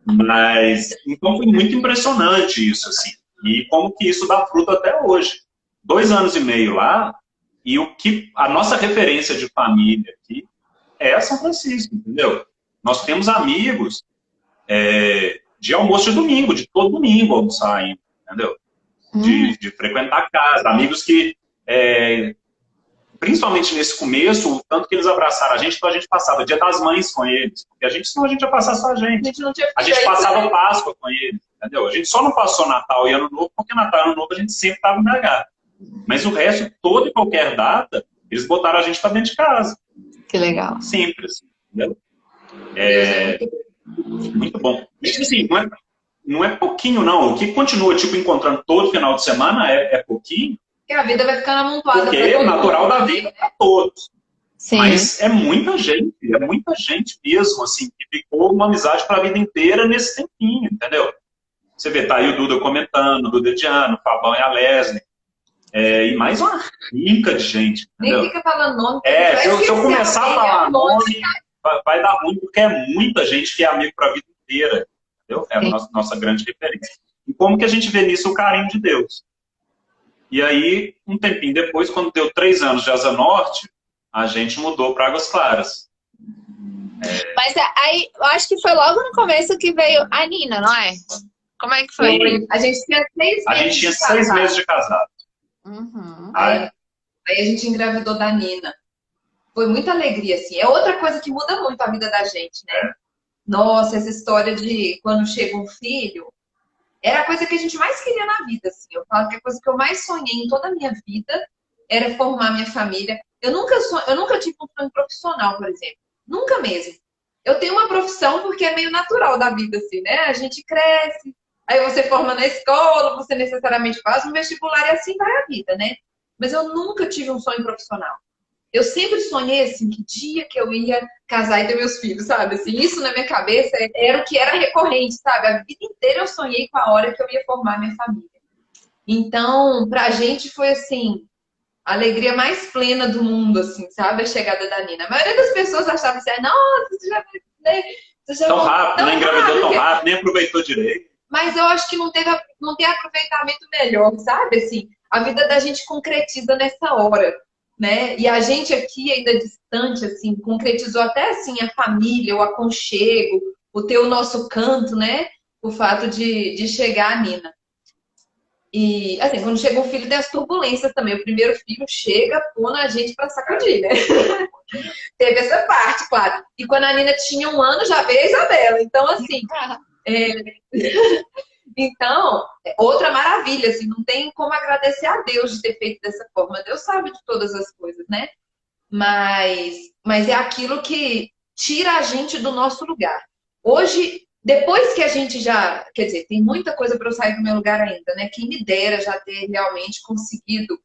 Mas, então foi muito impressionante isso, assim. E como que isso dá fruto até hoje. 2 anos e meio lá, e o que a nossa referência de família aqui é São Francisco, entendeu? Nós temos amigos de almoço de domingo, de todo domingo almoçar ainda, entendeu? De frequentar a casa, amigos que, principalmente nesse começo, o tanto que eles abraçaram a gente, então a gente passava Dia das Mães com eles, porque senão a gente ia passar só a gente. A gente passava Páscoa com eles, entendeu? A gente só não passou Natal e Ano Novo, porque Natal e Ano Novo a gente sempre estava em BH. Mas o resto, toda e qualquer data, eles botaram a gente para dentro de casa. Que legal. Sempre, assim, entendeu? Muito bom. Mas, assim, não é pouquinho, não. O que continua, tipo, encontrando todo final de semana é pouquinho. Porque a vida vai ficando amontoada. Porque é o natural da vida para todos. Sim. Mas é muita gente mesmo, assim, que ficou uma amizade para a vida inteira nesse tempinho, entendeu? Você vê, tá aí o Duda comentando, o Duda Diano, o Fabão e a Leslie. E mais uma rica de gente, entendeu? Nem fica falando nome. Se eu começar a falar nome, vai dar ruim, porque é muita gente que é amigo para a vida inteira, entendeu? É a nossa grande referência. E como que a gente vê nisso o carinho de Deus? E aí, um tempinho depois, quando deu 3 anos de Asa Norte, a gente mudou para Águas Claras. Mas aí, eu acho que foi logo no começo que veio a Nina, não é? Como é que foi? A gente tinha 6 meses. A gente tinha 6 meses de casado. Uhum. Aí a gente engravidou da Nina. Foi muita alegria, assim. É outra coisa que muda muito a vida da gente, né? Nossa, essa história de quando chega um filho, era a coisa que a gente mais queria na vida, assim. Eu falo que a coisa que eu mais sonhei em toda a minha vida era formar minha família. Eu nunca tive um sonho profissional, por exemplo. Nunca mesmo. Eu tenho uma profissão porque é meio natural da vida, assim, né? A gente cresce, aí você forma na escola, você necessariamente faz um vestibular e assim vai a vida, né? Mas eu nunca tive um sonho profissional. Eu sempre sonhei, assim, que dia que eu ia casar e ter meus filhos, sabe? Assim, isso na minha cabeça era o que era recorrente, sabe? A vida inteira eu sonhei com a hora que eu ia formar minha família. Então, pra gente foi, assim, a alegria mais plena do mundo, assim, sabe? A chegada da Nina. A maioria das pessoas achava assim, nossa, você já vai... Tão rápido, não engravidou tão rápido, nem aproveitou direito. Mas eu acho que não tem aproveitamento melhor, sabe? Assim, a vida da gente concretiza nessa hora, né? E a gente aqui, ainda distante, assim, concretizou até, assim, a família, o aconchego, o ter o nosso canto, né? O fato de chegar a Nina. E, assim, quando chega um filho, tem as turbulências também. O primeiro filho chega, pondo a gente pra sacudir, né? Teve essa parte, claro. E quando a Nina tinha 1 ano, já veio a Isabela. Então, assim... Então, outra maravilha, assim, não tem como agradecer a Deus de ter feito dessa forma. Deus sabe de todas as coisas, né? Mas é aquilo que tira a gente do nosso lugar. Hoje, depois que a gente já... Quer dizer, tem muita coisa para eu sair do meu lugar ainda, né? Quem me dera já ter realmente conseguido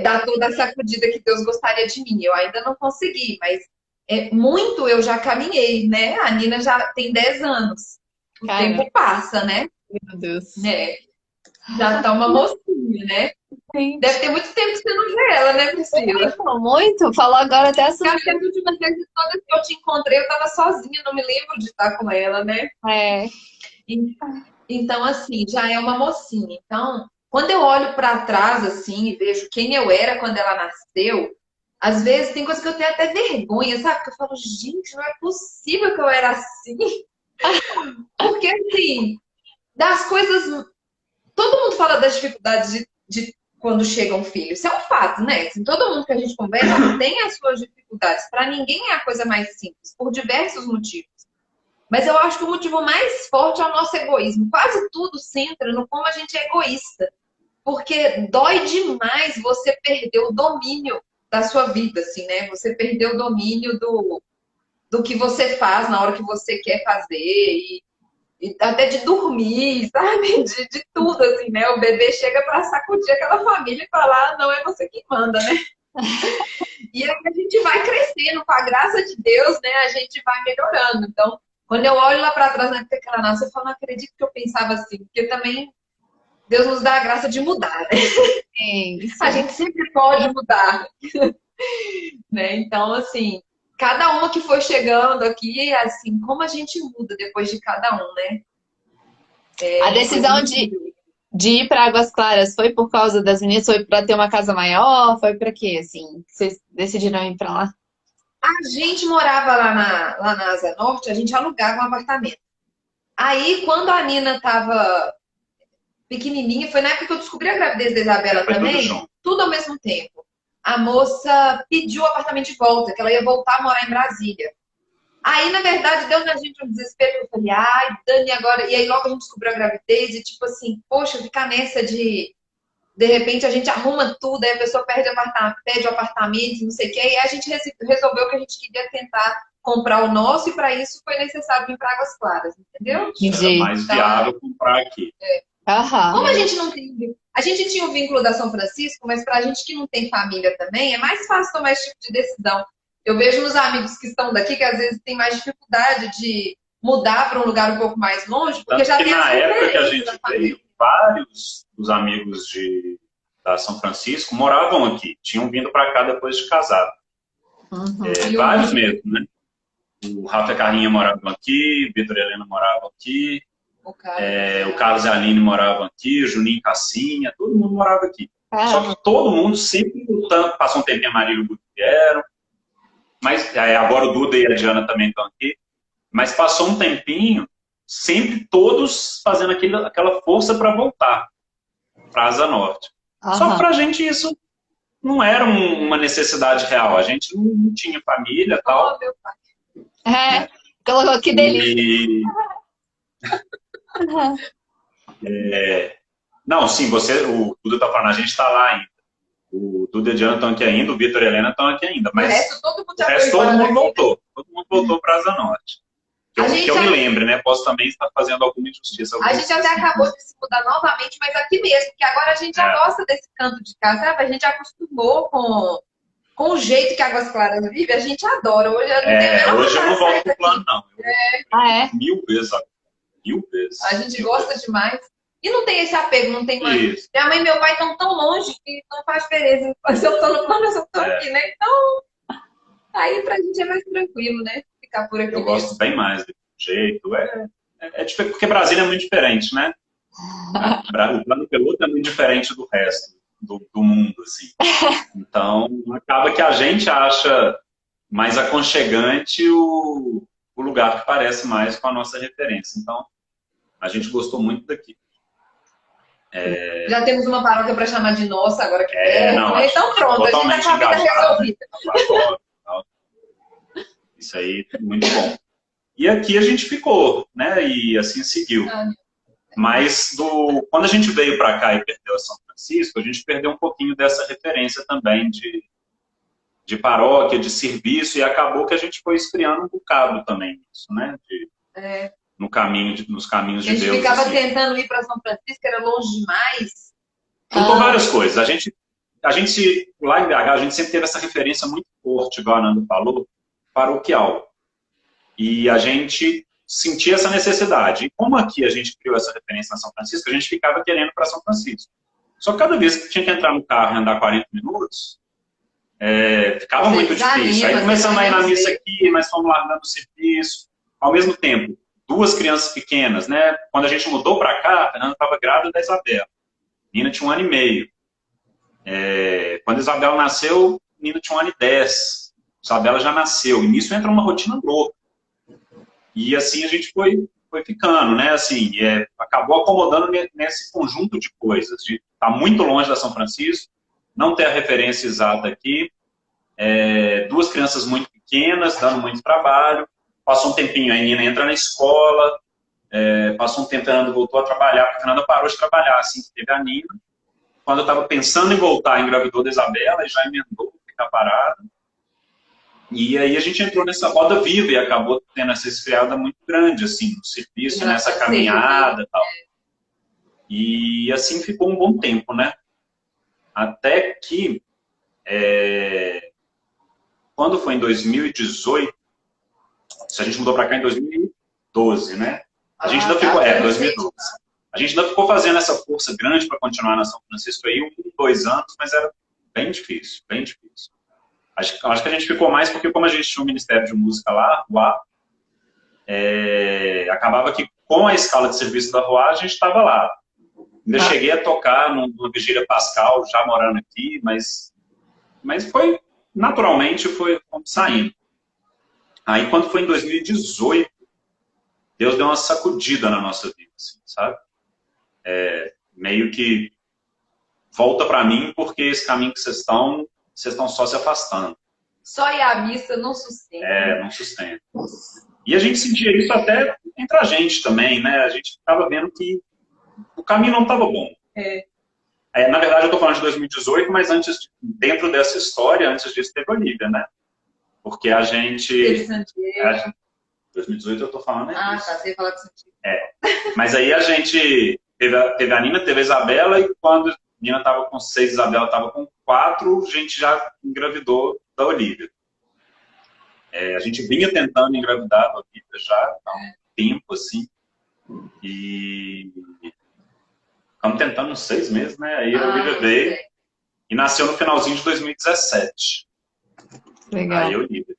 dar toda a sacudida que Deus gostaria de mim. Eu ainda não consegui, mas muito eu já caminhei, né? A Nina já tem 10 anos. O tempo passa, né? Meu Deus. Já tá uma mocinha, né? Sim. Deve ter muito tempo que você não vê ela, né, Priscila? Muito. Falou agora até a sua. Acho que a última vez que eu te encontrei, eu tava sozinha, não me lembro de estar com ela, né? Então, assim, já é uma mocinha. Então, quando eu olho pra trás, assim, e vejo quem eu era quando ela nasceu, às vezes tem coisa que eu tenho até vergonha, sabe? Que eu falo, gente, não é possível que eu era assim. Porque, assim, das coisas... Todo mundo fala das dificuldades de quando chega um filho. Isso é um fato, né? Assim, todo mundo que a gente conversa tem as suas dificuldades. Para ninguém é a coisa mais simples, por diversos motivos. Mas eu acho que o motivo mais forte é o nosso egoísmo. Quase tudo centra no como a gente é egoísta. Porque dói demais você perder o domínio da sua vida, assim, né? Você perder o domínio do que você faz na hora que você quer fazer e até de dormir, sabe? De tudo, assim, né? O bebê chega para sacudir aquela família e falar, não é você que manda, né? E aí a gente vai crescendo, com a graça de Deus, né? A gente vai melhorando. Então, quando eu olho lá para trás, na época que ela nasce, eu falo, não acredito que eu pensava assim, porque também Deus nos dá a graça de mudar, né? Sim. A gente sempre pode mudar. né? Então, assim, cada uma que foi chegando aqui, assim, como a gente muda depois de cada um, né? É A uma coisa decisão muito incrível. de ir para Águas Claras foi por causa das meninas? Foi para ter uma casa maior? Foi para quê, assim? Que vocês decidiram ir para lá? A gente morava lá na Asa Norte, a gente alugava um apartamento. Aí, quando a Nina tava pequenininha, foi na época que eu descobri a gravidez da Isabela Foi tudo também, junto. tudo ao mesmo tempo. A moça pediu o apartamento de volta, que ela ia voltar a morar em Brasília. Aí, na verdade, deu na gente um desespero. Eu falei, ai, Dani, agora. E aí, logo a gente descobriu a gravidez, e tipo assim, poxa, ficar nessa de repente, a gente arruma tudo, aí a pessoa pede o apartamento, não sei o quê. E aí a gente resolveu que a gente queria tentar comprar o nosso, e para isso foi necessário vir para Águas Claras, entendeu? Era Entendi. mais viável comprar aqui. Aham. Como a gente não tem. A gente tinha o vínculo da São Francisco, mas para a gente que não tem família também, é mais fácil tomar esse tipo de decisão. Eu vejo nos amigos que estão daqui que às vezes tem mais dificuldade de mudar para um lugar um pouco mais longe, porque Tanto já que tem as na época que a referências da gente família. veio, vários dos amigos da São Francisco moravam aqui. Tinham vindo para cá depois de casado. Uhum. Vários mesmo, né? O Rafa e a Carlinha moravam aqui, o Vitor e a Helena moravam aqui, O cara, o Carlos e a Aline moravam aqui, o Juninho e Cassinha, todo mundo morava aqui. Ah, Só que todo mundo sempre lutando, passou um tempinho a Maria e o Guto vieram, mas agora o Duda e a Diana também estão aqui, mas passou um tempinho, sempre todos fazendo aquela força para voltar para a Asa Norte. Só que aham. para a gente isso não era uma necessidade real, a gente não tinha família e tal. oh, meu pai. É, colocou que delícia. E Aham. não, sim, o Duda está falando, a gente está lá ainda. O Duda e a Diana estão aqui ainda, o Vitor e a Helena estão aqui ainda, O mas resto, todo mundo o já resto foi todo embora mundo daqui. voltou. Todo mundo voltou para a Asa Norte. A Que gente eu me já- lembre, né? Posso também estar fazendo alguma injustiça. A gente até acabou de se mudar novamente, mas aqui mesmo, porque agora a gente já gosta desse canto de casa, sabe? A gente acostumou com o jeito que Águas Claras vive, a gente adora. Hoje eu não tenho a menor Hoje eu não vontade de volto sair pro plano, não. Ah, é? 1000 vezes, 1000 vezes. A gente gosta demais. E não tem esse apego, não tem mais. Isso. Minha mãe e meu pai estão tão longe que não faz diferença. Se eu tô no plano, eu tô aqui, né? Então, aí pra gente é mais tranquilo, né? Ficar por aqui Eu mesmo. gosto bem mais do jeito. É diferente, porque Brasília é muito diferente, né? O plano piloto é muito diferente do resto do mundo, assim. Então, acaba que a gente acha mais aconchegante o lugar que parece mais com a nossa referência. Então, a gente gostou muito daqui. Já temos uma paróquia para chamar de nossa, agora que Não, né? Então pronto, a gente tá com a vida resolvida. Isso aí, muito bom. E aqui a gente ficou, né? E assim seguiu. Mas quando a gente veio para cá e perdeu a São Francisco, a gente perdeu um pouquinho dessa referência também de paróquia, de serviço, e acabou que a gente foi esfriando um bocado também isso, né? Nos caminhos de A gente Deus. ficava assim. tentando ir para São Francisco, era longe demais. Juntou várias coisas. A gente, lá em BH, a gente sempre teve essa referência muito forte, igual a Nando falou, paroquial. E a gente sentia essa necessidade. E como aqui a gente criou essa referência na São Francisco, a gente ficava querendo para São Francisco. Só que cada vez que tinha que entrar no carro e andar 40 minutos, ficava muito difícil. Aí começamos a ir na missa aqui, mas fomos largando o serviço. Ao mesmo tempo, 2 crianças pequenas, né? Quando a gente mudou para cá, a Fernanda estava grávida da Isabela. Nina tinha 1 ano e meio. Quando a Isabela nasceu, Nina tinha 1 ano e 10. Isabela já nasceu. E nisso entra uma rotina louca. E assim a gente foi ficando, né? Assim, acabou acomodando nesse conjunto de coisas. De estar muito longe da São Francisco, não ter a referência exata aqui, 2 crianças muito pequenas, dando muito trabalho. Passou um tempinho, a Nina entra na escola, passou um tempo, a Fernanda voltou a trabalhar, porque a Fernanda parou de trabalhar, assim que teve a Nina. Quando eu estava pensando em voltar, engravidou da Isabela, e já emendou, ficar parada. E aí a gente entrou nessa roda viva e acabou tendo essa esfriada muito grande, assim, no serviço, nessa caminhada e tal. E assim ficou um bom tempo, né? Até que, quando foi em 2018, a gente mudou para cá em 2012, né? A gente ainda ficou, 2012. A gente ainda ficou fazendo essa força grande para continuar na São Francisco aí 1, 2 anos, mas era bem difícil, bem difícil. Acho que a gente ficou mais porque, como a gente tinha um ministério de música lá, acabava que com a escala de serviço da Ruá, a gente estava lá. Ainda cheguei a tocar numa vigília pascal, já morando aqui, mas foi, naturalmente, foi saindo. Aí, quando foi em 2018, Deus deu uma sacudida na nossa vida, assim, sabe? Meio que volta para mim, porque esse caminho que vocês estão só se afastando. Só ir à missa não sustenta. Não sustenta. E a gente sentia isso até entre a gente também, né? A gente estava vendo que o caminho não estava bom. Na verdade, eu estou falando de 2018, mas dentro dessa história, antes disso, teve Olivia, né? Porque a gente... 2018 eu estou falando tá, disso. você ia falar de Santiago. Mas aí a gente teve a Nina, teve a Isabela, e quando a Nina estava com 6, a Isabela estava com 4, a gente já engravidou da Olivia. A gente vinha tentando engravidar da Olivia já há um tempo, assim, e ficamos tentando uns 6 meses, né? Aí a Olivia veio e nasceu no finalzinho de 2017. Legal. Aí a Olivia.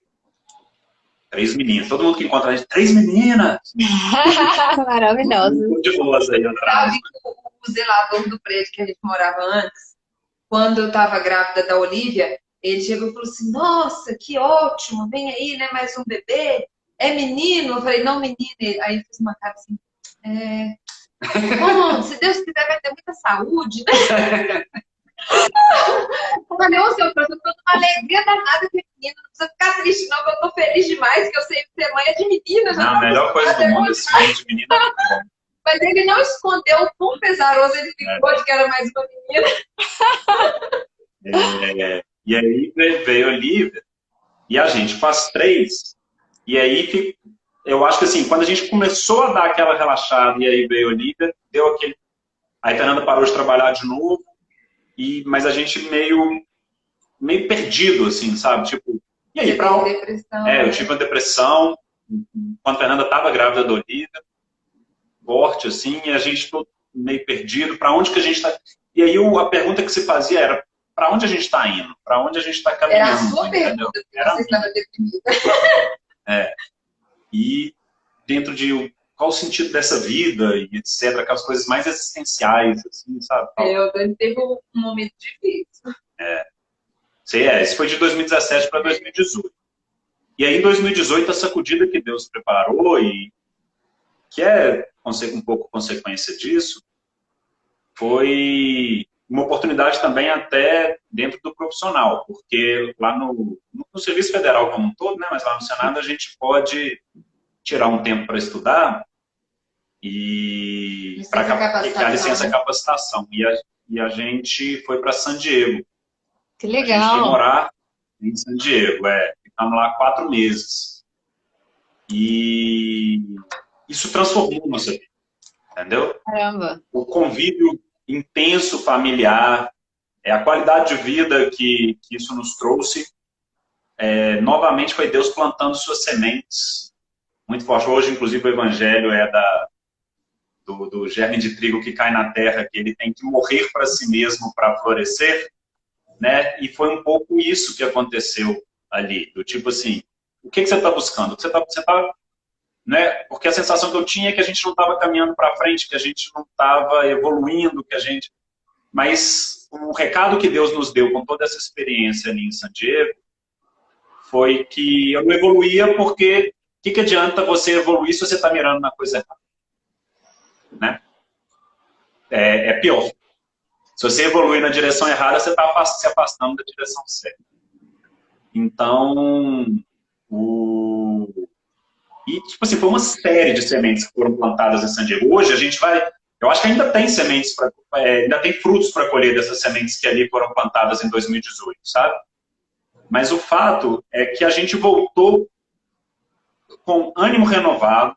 3 meninas. Todo mundo que encontra a gente, 3 meninas! Maravilhoso. De rosa aí atrás. Sabe que o zelador do prédio que a gente morava antes, quando eu estava grávida da Olivia, ele chegou e falou assim, nossa, que ótimo, vem aí, né, mais um bebê. É menino? Eu falei, não, menino. Aí ele fez uma cara assim, bom, se Deus quiser vai ter muita saúde, né? Eu falei, ô seu professor, eu tô numa alegria danada de menino, não precisa ficar triste não, que eu tô feliz demais, que eu sei que ser mãe é de menina. Não, a melhor coisa do mundo é ser de menina. Mas ele não escondeu o quão pesaroso ele ficou de que era mais uma menina. E aí veio a Olivia, e a gente faz 3, e aí eu acho que assim, quando a gente começou a dar aquela relaxada, e aí veio a Olivia, deu aquele... Aí a Fernanda parou de trabalhar de novo, mas a gente meio perdido, assim, sabe? Tipo, e aí, pra onde? Eu tive uma depressão, quando a Fernanda estava grávida da Olivia, forte, assim, e a gente todo meio perdido, para onde que a gente está... E aí a pergunta que se fazia era, para onde a gente está indo? Para onde a gente está caminhando? Era a sua pergunta, porque você estava deprimida. E dentro de qual o sentido dessa vida, e etc., aquelas coisas mais existenciais, assim, sabe? O Dani teve um momento difícil. Isso foi de 2017 para 2018. E aí, em 2018, a sacudida que Deus preparou, e que é um pouco consequência disso, foi uma oportunidade também até dentro do profissional, porque lá no Serviço Federal como um todo, né, mas lá no Senado a gente pode tirar um tempo para estudar e a licença capacitação. E a gente foi para San Diego. Que legal. A gente foi morar em San Diego, ficamos lá 4 meses. E isso transformou nossa vida, entendeu? Caramba. O convívio intenso familiar, a qualidade de vida que isso nos trouxe, novamente foi Deus plantando suas sementes muito forte. Hoje, inclusive, o evangelho é do germe de trigo que cai na terra, que ele tem que morrer para si mesmo para florescer, né? E foi um pouco isso que aconteceu ali, do tipo assim, o que você está buscando? Você tá, né? Porque a sensação que eu tinha é que a gente não estava caminhando para frente, que a gente não estava evoluindo, mas o recado que Deus nos deu com toda essa experiência ali em San Diego foi que eu não evoluía, porque o que adianta você evoluir se você está mirando na coisa errada? Né? É pior. Se você evoluir na direção errada, você está se afastando da direção certa. Então, e, tipo assim, foi uma série de sementes que foram plantadas em San Diego. Hoje a gente eu acho que ainda tem sementes, ainda tem frutos para colher dessas sementes que ali foram plantadas em 2018, sabe? Mas o fato é que a gente voltou com ânimo renovado,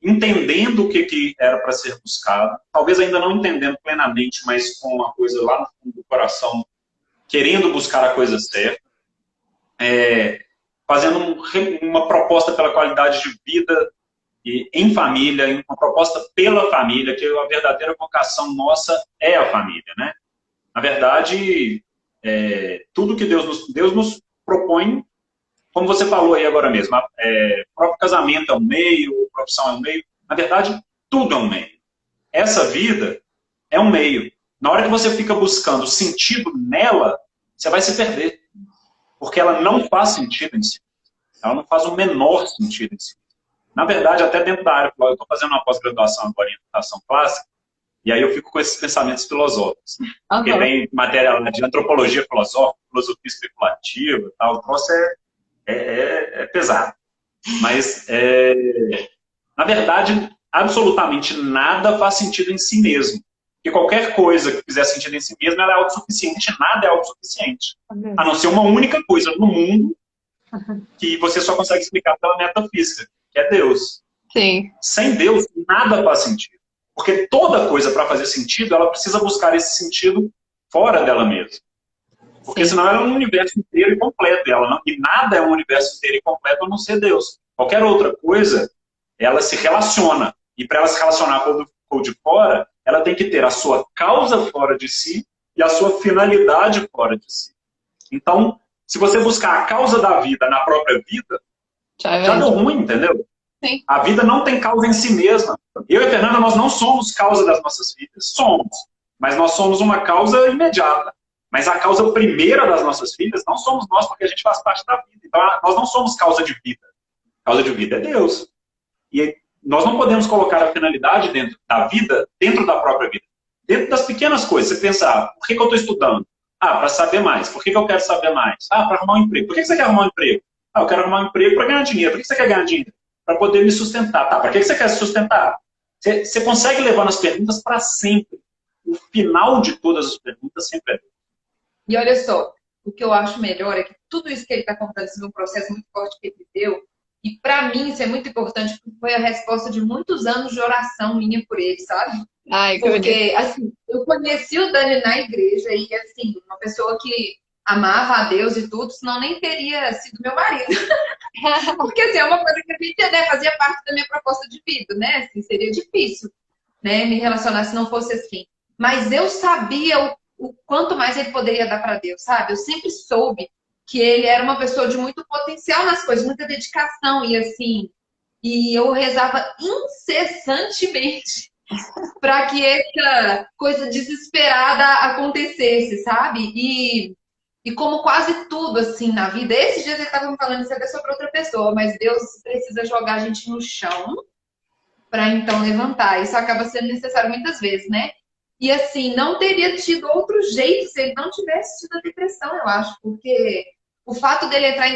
entendendo o que era para ser buscado, talvez ainda não entendendo plenamente, mas com uma coisa lá no fundo do coração, querendo buscar a coisa certa, fazendo uma proposta pela qualidade de vida em família, uma proposta pela família, que a verdadeira vocação nossa é a família, né? Na verdade, tudo que Deus nos propõe, como você falou aí agora mesmo, o próprio casamento é um meio, a profissão é um meio. Na verdade, tudo é um meio. Essa vida é um meio. Na hora que você fica buscando sentido nela, você vai se perder. Porque ela não faz sentido em si. Ela não faz o menor sentido em si. Na verdade, até dentro da área, eu estou fazendo uma pós-graduação agora em educação clássica, e aí eu fico com esses pensamentos filosóficos. Porque vem matéria de antropologia filosófica, filosofia especulativa e tal. O troço é pesado. Mas, na verdade, absolutamente nada faz sentido em si mesmo. Porque qualquer coisa que fizer sentido em si mesmo, ela é autossuficiente. Nada é autossuficiente. A não ser uma única coisa no mundo que você só consegue explicar pela metafísica, que é Deus. Sim. Sem Deus, nada faz sentido. Porque toda coisa, para fazer sentido, ela precisa buscar esse sentido fora dela mesma. Porque senão ela é um universo inteiro e completo. E nada é um universo inteiro e completo a não ser Deus. Qualquer outra coisa, ela se relaciona. E para ela se relacionar com o de fora, ela tem que ter a sua causa fora de si e a sua finalidade fora de si. Então, se você buscar a causa da vida na própria vida, já deu ruim, entendeu? Sim. A vida não tem causa em si mesma. Eu e a Fernanda, nós não somos causa das nossas vidas. Somos. Mas nós somos uma causa imediata. Mas a causa primeira das nossas vidas não somos nós, porque a gente faz parte da vida. Então, nós não somos causa de vida. A causa de vida é Deus. E nós não podemos colocar a finalidade dentro da vida, dentro da própria vida. Dentro das pequenas coisas. Você pensar, por que eu estou estudando? Para saber mais. Por que eu quero saber mais? Para arrumar um emprego. Por que você quer arrumar um emprego? Eu quero arrumar um emprego para ganhar dinheiro. Por que você quer ganhar dinheiro? Para poder me sustentar. Para que você quer se sustentar? Você consegue levar as perguntas para sempre. O final de todas as perguntas sempre é Deus. E olha só, o que eu acho melhor é que tudo isso que ele está contando, esse um processo muito forte que ele deu, e para mim isso é muito importante, porque foi a resposta de muitos anos de oração minha por ele, sabe? Porque, assim, eu conheci o Dani na igreja e, assim, uma pessoa que amava a Deus e tudo, senão nem teria sido meu marido. Porque, assim, é uma coisa que a gente, né, fazia parte da minha proposta de vida, né? Assim, seria difícil, né, me relacionar se não fosse assim. Mas eu sabia o quanto mais ele poderia dar para Deus, sabe? Eu sempre soube que ele era uma pessoa de muito potencial nas coisas, muita dedicação, e assim, e eu rezava incessantemente para que essa coisa desesperada acontecesse, sabe? E como quase tudo, assim, na vida, esses dias ele estava me falando isso até sobre outra pessoa, mas Deus precisa jogar a gente no chão para então levantar. Isso acaba sendo necessário muitas vezes, né? E assim, não teria tido outro jeito se ele não tivesse tido a depressão, eu acho, porque o fato dele entrar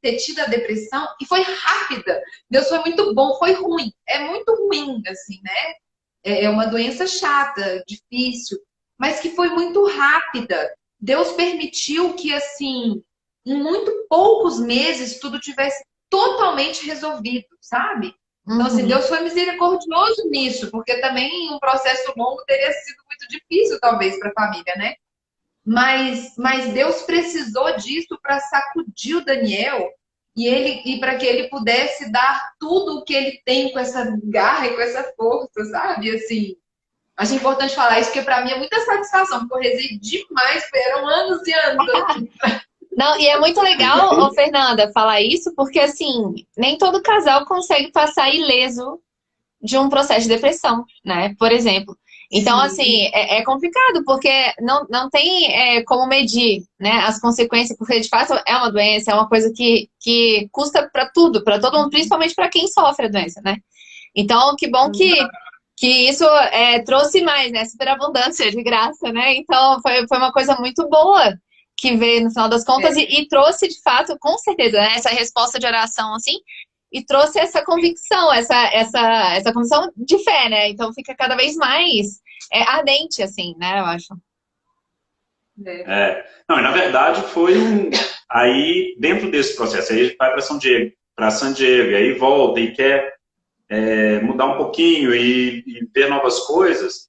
ter tido a depressão, e foi rápida. Deus foi muito bom, foi ruim. É muito ruim, assim, né? É uma doença chata, difícil, mas que foi muito rápida. Deus permitiu que, assim, em muito poucos meses, tudo tivesse totalmente resolvido, sabe? Então, assim, Deus foi misericordioso nisso, porque também um processo longo teria sido muito difícil, talvez, para a família, né? Mas Deus precisou disso para sacudir o Daniel e para que ele pudesse dar tudo o que ele tem com essa garra e com essa força, sabe? Assim, acho importante falar isso, porque para mim é muita satisfação, porque eu rezei demais, eram anos e anos. Não, e é muito legal, ô, Fernanda, falar isso, porque assim, nem todo casal consegue passar ileso de um processo de depressão, né? Por exemplo. Então, assim, é complicado, porque não tem como medir, né, as consequências, porque de fato é uma doença, é uma coisa que custa para tudo, para todo mundo, principalmente para quem sofre a doença, né? Então, que bom que isso trouxe mais, né? Superabundância de graça, né? Então, foi uma coisa muito boa que veio no final das contas e trouxe, de fato, com certeza, né, essa resposta de oração, assim, e trouxe essa convicção, essa convicção de fé, né? Então fica cada vez mais ardente, assim, né, eu acho. Não, e na verdade foi aí, dentro desse processo, aí a gente vai para San Diego, aí volta e quer mudar um pouquinho e ver novas coisas.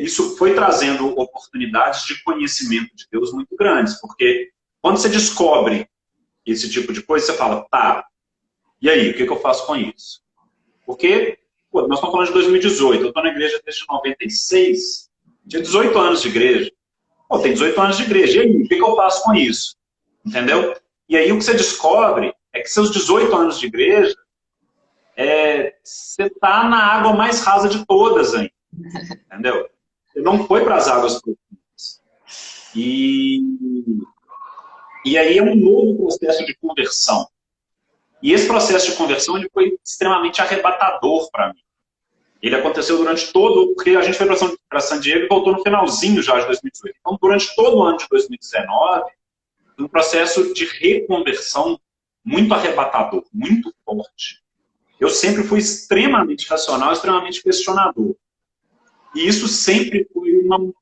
Isso foi trazendo oportunidades de conhecimento de Deus muito grandes, porque quando você descobre esse tipo de coisa, você fala, tá, e aí, o que eu faço com isso? Porque, nós estamos falando de 2018, eu estou na igreja desde 96, tinha 18 anos de igreja. Tem 18 anos de igreja, e aí, o que eu faço com isso? Entendeu? E aí o que você descobre é que seus 18 anos de igreja, você está na água mais rasa de todas ainda. Entendeu? Você não foi para as águas profundas. E aí é um novo processo de conversão. E esse processo de conversão ele foi extremamente arrebatador para mim. Ele aconteceu durante todo... Porque a gente foi para San Diego e voltou no finalzinho já de 2018. Então, durante todo o ano de 2019, um processo de reconversão muito arrebatador, muito forte. Eu sempre fui extremamente racional, extremamente questionador. E isso sempre foi um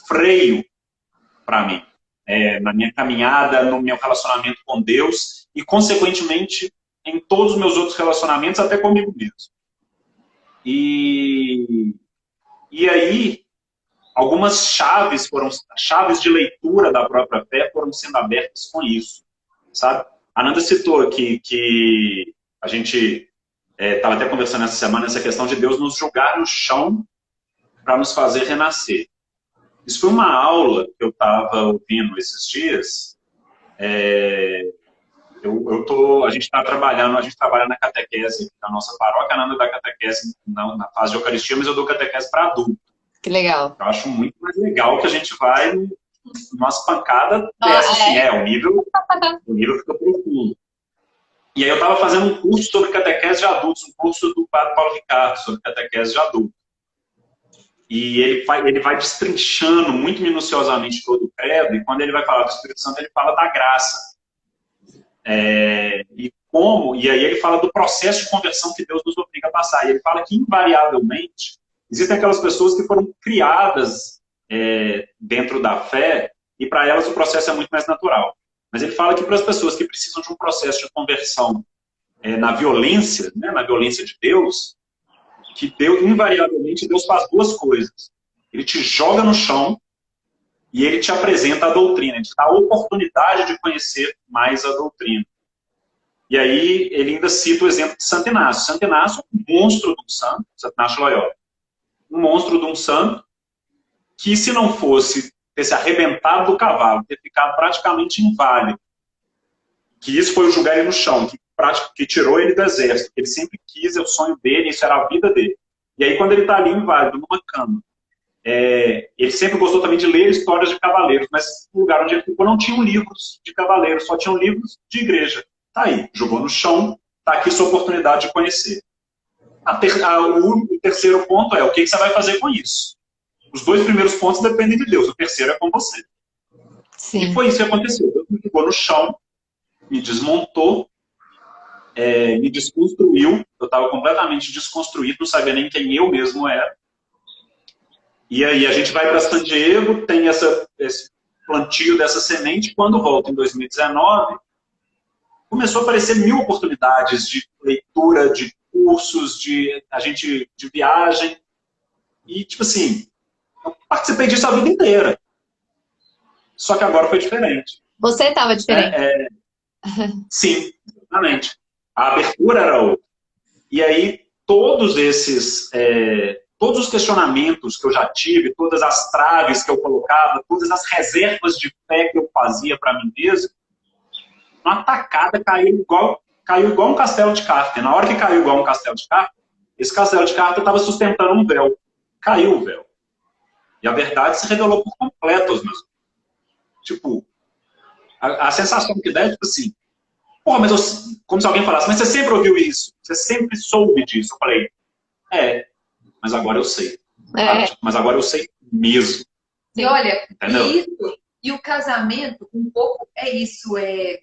freio para mim. Na minha caminhada, no meu relacionamento com Deus e, consequentemente, em todos os meus outros relacionamentos, até comigo mesmo. E aí, algumas chaves de leitura da própria fé foram sendo abertas com isso, sabe? A Nanda citou aqui que a gente estava até conversando essa semana, essa questão de Deus nos jogar no chão para nos fazer renascer. Isso foi uma aula que eu estava ouvindo esses dias. A gente está trabalhando, a gente trabalha na catequese da nossa paróquia, a Nanda dá catequese na fase de Eucaristia, mas eu dou catequese para adulto. Que legal. Eu acho muito mais legal que a gente vai numas pancadas dessas, assim, o nível fica profundo. E aí eu estava fazendo um curso sobre catequese de adultos, um curso do padre Paulo Ricardo sobre catequese de adultos. E ele vai destrinchando muito minuciosamente todo o credo, e quando ele vai falar do Espírito Santo, ele fala da graça. E aí ele fala do processo de conversão que Deus nos obriga a passar. E ele fala que, invariavelmente, existem aquelas pessoas que foram criadas dentro da fé, e para elas o processo é muito mais natural. Mas ele fala que para as pessoas que precisam de um processo de conversão na violência, né, na violência de Deus, que invariavelmente Deus faz duas coisas. Ele te joga no chão e ele te apresenta a doutrina, ele te dá a oportunidade de conhecer mais a doutrina. E aí ele ainda cita o exemplo de Santo Inácio. Santo Inácio, um monstro de um santo, Santo Inácio Loyola, um monstro de um santo que, se não fosse ter se arrebentado do cavalo, ter ficado praticamente inválido, que isso foi o jogar ele no chão, que tirou ele do exército, que ele sempre quis, é o sonho dele, isso era a vida dele. E aí, quando ele está ali inválido, numa cama, ele sempre gostou também de ler histórias de cavaleiros, mas no lugar onde ele ficou não tinham livros de cavaleiros, só tinham livros de igreja. Tá aí, jogou no chão, tá aqui sua oportunidade de conhecer. O terceiro ponto é, o que você vai fazer com isso? Os dois primeiros pontos dependem de Deus, o terceiro é com você. Sim. E foi isso que aconteceu. Deus me jogou no chão, me desmontou, me desconstruiu, eu estava completamente desconstruído, não sabia nem quem eu mesmo era. E aí a gente vai para San Diego, tem esse plantio dessa semente, quando volta em 2019, começou a aparecer 1000 oportunidades de leitura, de cursos, de viagem, e tipo assim, eu participei disso a vida inteira. Só que agora foi diferente. Você estava diferente. Sim, exatamente. A abertura era outra. E aí, todos os questionamentos que eu já tive, todas as traves que eu colocava, todas as reservas de fé que eu fazia para mim mesmo, uma tacada caiu igual um castelo de carta. Na hora que caiu igual um castelo de carta, esse castelo de carta estava sustentando um véu. Caiu o véu. E a verdade se revelou por completo aos meus olhos. Tipo, a sensação que dá é tipo assim, porra, mas como se alguém falasse, mas você sempre ouviu isso, você sempre soube disso. Eu falei, mas agora eu sei. Mas agora eu sei mesmo. E olha, entendeu? E o casamento, um pouco é isso, é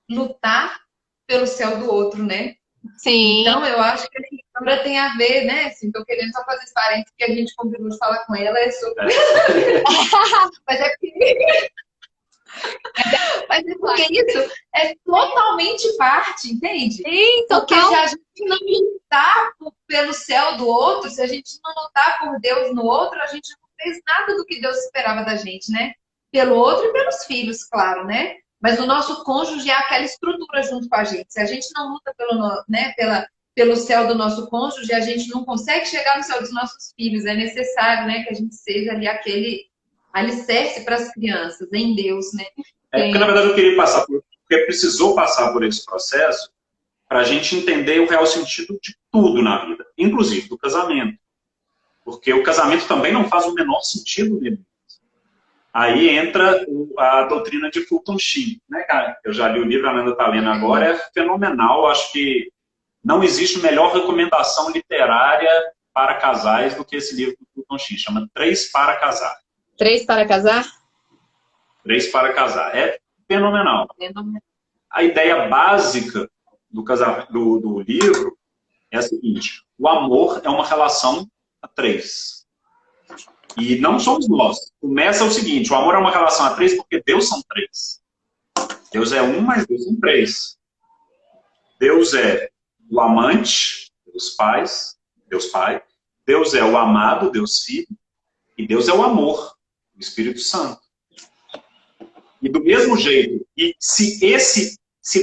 lutar pelo céu do outro, né? Sim. Então, eu acho que a história tem a ver, né? Assim, tô querendo só fazer esse parênteses que a gente combinou de falar com ela, sobre... Mas é porque... Mas é porque isso é totalmente parte, entende? Sim, porque total. se a gente não lutar pelo céu do outro, se a gente não lutar por Deus no outro, a gente não fez nada do que Deus esperava da gente, né? Pelo outro e pelos filhos, claro, né? Mas o nosso cônjuge é aquela estrutura junto com a gente. Se a gente não luta pelo céu do nosso cônjuge, a gente não consegue chegar no céu dos nossos filhos. É necessário, né, que a gente seja ali aquele alicerce para as crianças, em Deus, né? Porque, na verdade, eu queria passar porque precisou passar por esse processo para a gente entender o real sentido de tudo na vida, inclusive do casamento. Porque o casamento também não faz o menor sentido nele. Aí entra a doutrina de Fulton Sheen, né, cara? Eu já li o livro, a Nanda está lendo agora, é fenomenal. Acho que não existe melhor recomendação literária para casais do que esse livro do Fulton Sheen. Chama 3 para Casar. 3 para casar? 3 para Casar. É fenomenal. A ideia básica do livro é a seguinte: o amor é uma relação a 3. E não somos nós. Começa o seguinte: o amor é uma relação a 3 porque Deus são 3. Deus é 1, mas Deus são 3. Deus é o amante, Deus Pai. Deus é o amado, Deus Filho. E Deus é o amor, o Espírito Santo. E do mesmo jeito, e se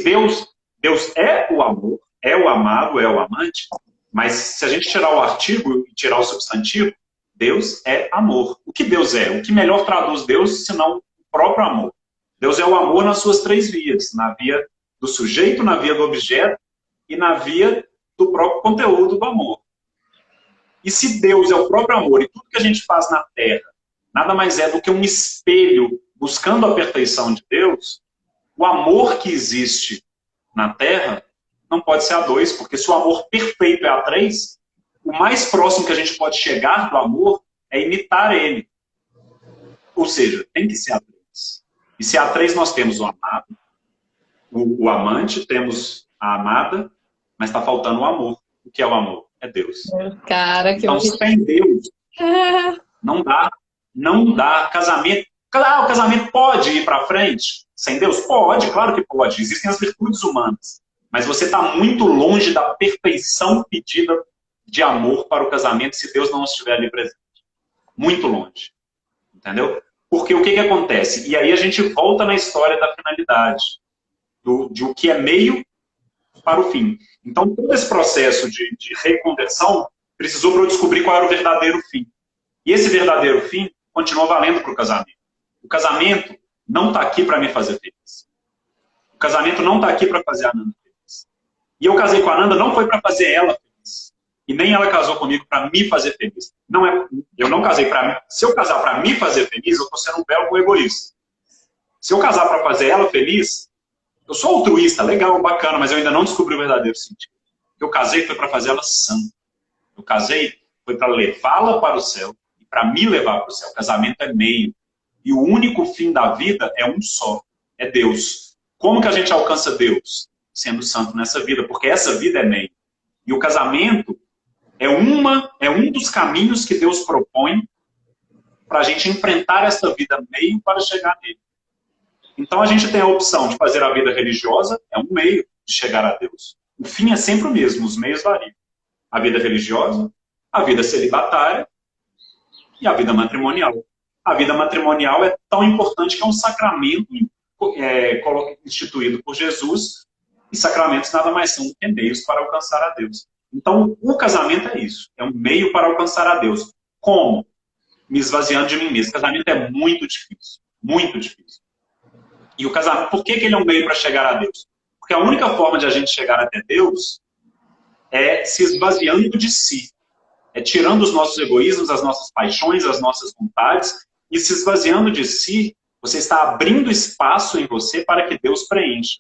Deus é o amor, é o amado, é o amante, mas se a gente tirar o artigo e tirar o substantivo, Deus é amor. O que Deus é? O que melhor traduz Deus, senão o próprio amor? Deus é o amor nas suas 3 vias. Na via do sujeito, na via do objeto e na via do próprio conteúdo do amor. E se Deus é o próprio amor e tudo que a gente faz na Terra nada mais é do que um espelho buscando a perfeição de Deus, o amor que existe na Terra não pode ser a 2, porque se o amor perfeito é a 3, o mais próximo que a gente pode chegar do amor é imitar ele. Ou seja, tem que ser a 3. E se a 3 nós temos o amado, o amante, temos a amada, mas está faltando o amor. O que é o amor? É Deus. Cara, que então, sem Deus, não dá. Não dá. Casamento. Claro, o casamento pode ir para frente. Sem Deus? Pode, claro que pode. Existem as virtudes humanas. Mas você está muito longe da perfeição pedida de amor para o casamento se Deus não estiver ali presente. Muito longe. Entendeu? Porque o que acontece? E aí a gente volta na história da finalidade. De o que é meio para o fim. Então, todo esse processo de reconversão precisou para eu descobrir qual era o verdadeiro fim. E esse verdadeiro fim continua valendo para o casamento. O casamento não está aqui para me fazer feliz. O casamento não está aqui para fazer a Nanda feliz. E eu casei com a Nanda não foi para fazer ela feliz. E nem ela casou comigo para me fazer feliz. Eu não casei para mim. Se eu casar para me fazer feliz, eu estou sendo um belo egoísta. Se eu casar para fazer ela feliz, eu sou altruísta, legal, bacana, mas eu ainda não descobri o verdadeiro sentido. Eu casei foi para fazer ela santa. Eu casei foi para levá-la para o céu e para me levar para o céu. O casamento é meio. E o único fim da vida é um só, é Deus. Como que a gente alcança Deus? Sendo santo nessa vida, porque essa vida é meio. E o casamento é um dos caminhos que Deus propõe para a gente enfrentar essa vida meio para chegar nele. Então a gente tem a opção de fazer a vida religiosa, é um meio de chegar a Deus. O fim é sempre o mesmo, os meios variam. A vida religiosa, a vida celibatária e a vida matrimonial. A vida matrimonial é tão importante que é um sacramento instituído por Jesus, e sacramentos nada mais são do que meios para alcançar a Deus. Então o casamento é isso, é um meio para alcançar a Deus. Como? Me esvaziando de mim mesmo. O casamento é muito difícil, muito difícil. E o casamento, por que ele é um meio para chegar a Deus? Porque a única forma de a gente chegar até Deus é se esvaziando de si. É tirando os nossos egoísmos, as nossas paixões, as nossas vontades, e se esvaziando de si, você está abrindo espaço em você para que Deus preencha.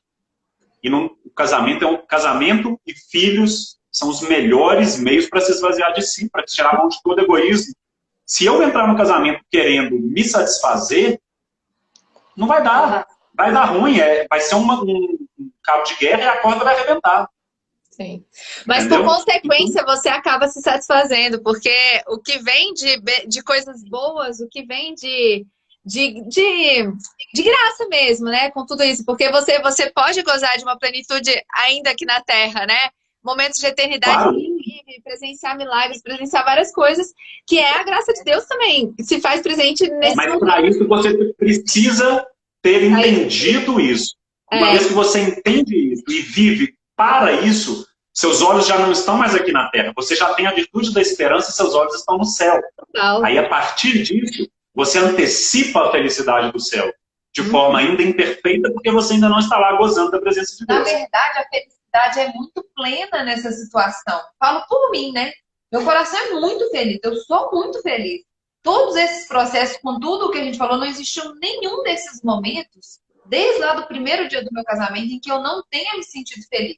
E o casamento e filhos são os melhores meios para se esvaziar de si, para tirar a mão de todo egoísmo. Se eu entrar no casamento querendo me satisfazer, não vai dar. Vai dar ruim, vai ser um cabo de guerra e a corda vai arrebentar. Sim. Mas entendeu? Por consequência você acaba se satisfazendo, porque o que vem de coisas boas, o que vem de graça mesmo, né? Com tudo isso, porque você pode gozar de uma plenitude ainda aqui na Terra, né? Momentos de eternidade, Claro. Presenciar milagres, presenciar várias coisas, que é a graça de Deus também, que se faz presente nesse Mas momento. para isso você precisa ter entendido isso. Uma vez que você entende isso e vive para isso, seus olhos já não estão mais aqui na Terra. Você já tem a virtude da esperança e seus olhos estão no céu. Total. Aí, a partir disso, você antecipa a felicidade do céu. de forma ainda imperfeita, porque você ainda não está lá gozando da presença de Na Deus. verdade, a felicidade é muito plena nessa situação. Falo por mim, né? Meu coração é muito feliz, eu sou muito feliz. Todos esses processos, com tudo o que a gente falou, não existiu nenhum desses momentos, desde lá do primeiro dia do meu casamento, em que eu não tenha me sentido feliz.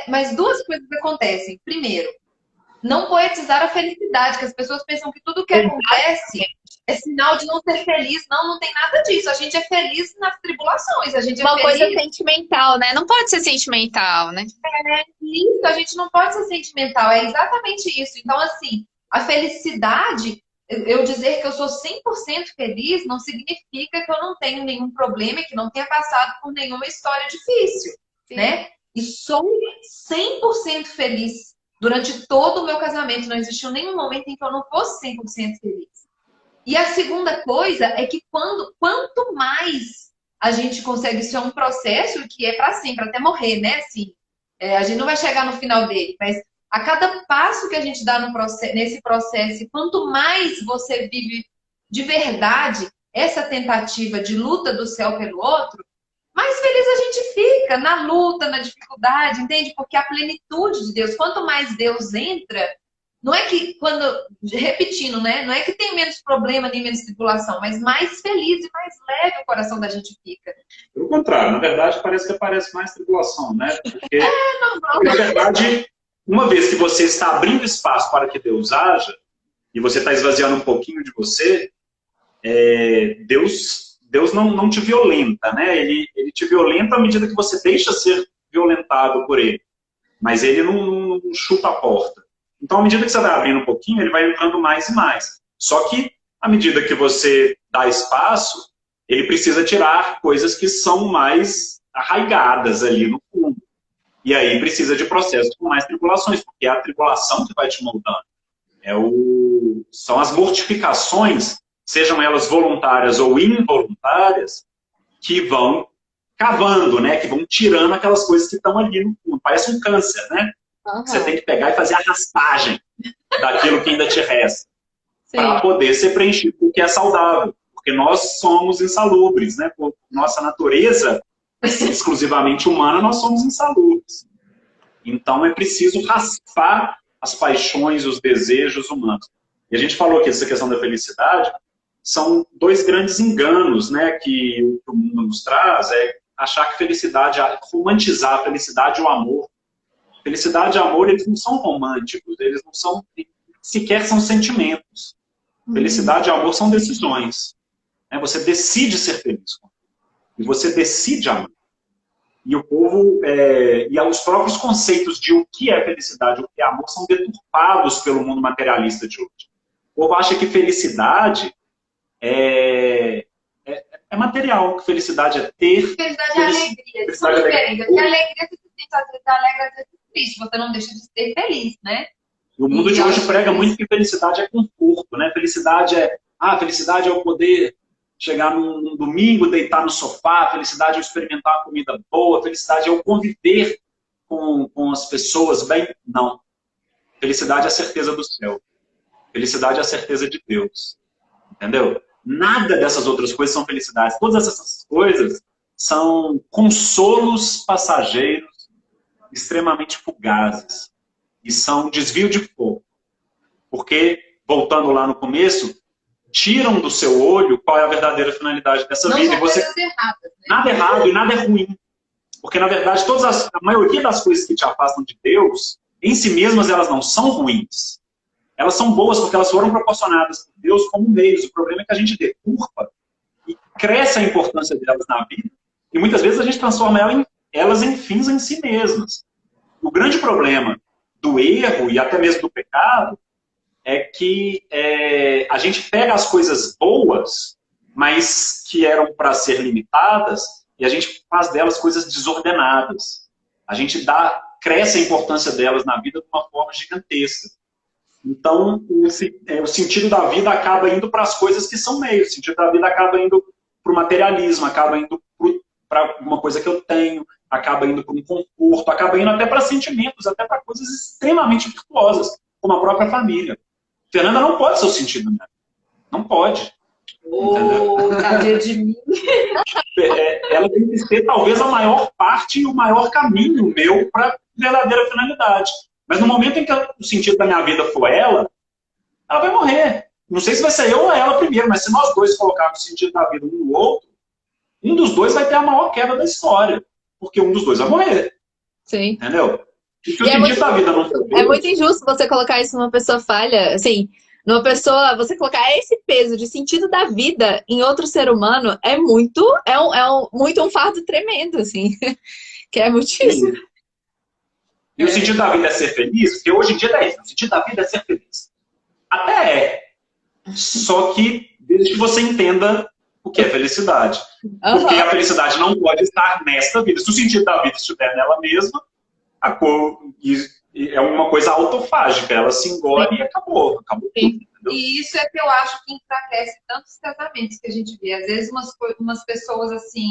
Mas duas coisas acontecem. Primeiro, não poetizar a felicidade, que as pessoas pensam que tudo que acontece é sinal de não ser feliz. Não, não tem nada disso. A gente é feliz nas tribulações, a gente é Uma feliz. coisa sentimental, né? Não pode ser sentimental, né? Isso, a gente não pode ser sentimental, é exatamente isso. Então, assim, a felicidade, eu dizer que eu sou 100% feliz, não significa que eu não tenho nenhum problema e que não tenha passado por nenhuma história difícil, né? E sou 100% feliz durante todo o meu casamento. Não existiu nenhum momento em que eu não fosse 100% feliz. E a segunda coisa é que quanto mais a gente consegue, isso é um processo que é para sempre, até morrer, né? Assim, a gente não vai chegar no final dele, mas a cada passo que a gente dá nesse processo, e quanto mais você vive de verdade essa tentativa de luta do céu pelo outro, mais feliz a gente fica na luta, na dificuldade, entende? Porque a plenitude de Deus, quanto mais Deus entra, não é que repetindo, né? Não é que tem menos problema nem menos tribulação, mas mais feliz e mais leve o coração da gente fica. Pelo contrário, na verdade, parece que aparece mais tribulação, né? Porque, na verdade, uma vez que você está abrindo espaço para que Deus haja, e você está esvaziando um pouquinho de você, Deus não te violenta, né? Ele te violenta à medida que você deixa ser violentado por ele. Mas ele não chuta a porta. Então, à medida que você vai abrindo um pouquinho, ele vai entrando mais e mais. Só que, à medida que você dá espaço, ele precisa tirar coisas que são mais arraigadas ali no fundo. E aí precisa de processos com mais tribulações, porque é a tribulação que vai te moldando. São as mortificações, sejam elas voluntárias ou involuntárias, que vão cavando, né? Que vão tirando aquelas coisas que estão ali no fundo. Parece um câncer, né? Uhum. Você tem que pegar e fazer a raspagem daquilo que ainda te resta. Para poder ser preenchido com o que é saudável. Porque nós somos insalubres, né? Por nossa natureza exclusivamente humana, nós somos insalubres. Então é preciso raspar as paixões, os desejos humanos. E a gente falou que essa questão da felicidade são dois grandes enganos, né, que o mundo nos traz, achar que felicidade, romantizar a felicidade e o amor. Felicidade e amor, eles não são românticos, eles não são, sequer são sentimentos. Felicidade e amor são decisões. Né? Você decide ser feliz. E você decide amar. E o povo, e os próprios conceitos de o que é felicidade, o que é amor, são deturpados pelo mundo materialista de hoje. O povo acha que felicidade é material, que felicidade é ter... Felicidade é alegria. Isso é diferente. Porque alegria você se sente, às vezes, alegre, às vezes triste. Você não deixa de ser feliz, né? O mundo de hoje prega muito que felicidade é conforto, né? Felicidade é o poder chegar num domingo, deitar no sofá, felicidade é eu experimentar uma comida boa, felicidade é eu conviver com as pessoas bem. Não. Felicidade é a certeza do céu. Felicidade é a certeza de Deus. Entendeu? Nada dessas outras coisas são felicidades. Todas essas coisas são consolos passageiros extremamente fugazes. E são desvio de fogo. Porque, voltando lá no começo, tiram do seu olho qual é a verdadeira finalidade dessa vida. Não são coisas erradas, né? Nada errado e nada é ruim. Porque, na verdade, a maioria das coisas que te afastam de Deus, em si mesmas, elas não são ruins. Elas são boas porque elas foram proporcionadas por Deus como meios. O problema é que a gente deturpa e cresce a importância delas na vida. E muitas vezes a gente transforma elas em fins em si mesmas. O grande problema do erro e até mesmo do pecado é que a gente pega as coisas boas, mas que eram para ser limitadas, e a gente faz delas coisas desordenadas. A gente cresce a importância delas na vida de uma forma gigantesca. Então, o sentido da vida acaba indo para as coisas que são meios. O sentido da vida acaba indo para o materialismo, acaba indo para uma coisa que eu tenho, acaba indo para um conforto, acaba indo até para sentimentos, até para coisas extremamente virtuosas, como a própria família. Fernanda não pode ser o sentido dela. Não pode. Oh, tadinha de mim. Ela tem que ser talvez a maior parte e o maior caminho meu para a verdadeira finalidade. Mas no momento em que o sentido da minha vida for ela vai morrer. Não sei se vai ser eu ou ela primeiro, mas se nós dois colocarmos o sentido da vida um no outro, um dos dois vai ter a maior queda da história, porque um dos dois vai morrer. Sim. Entendeu? E se o sentido da vida não for É muito injusto você colocar isso numa pessoa falha, assim, numa pessoa, você colocar esse peso de sentido da vida em outro ser humano é muito, muito um fardo tremendo, assim, que é muitíssimo. E o sentido da vida é ser feliz, porque hoje em dia é isso, o sentido da vida é ser feliz. Até é. Só que desde que você entenda o que é felicidade. Porque a felicidade não pode estar nesta vida. Se o sentido da vida estiver nela mesma, é uma coisa autofágica. Ela se engole e acabou. Acabou tudo. E isso é que eu acho que enfraquece tantos casamentos que a gente vê. Às vezes umas pessoas assim,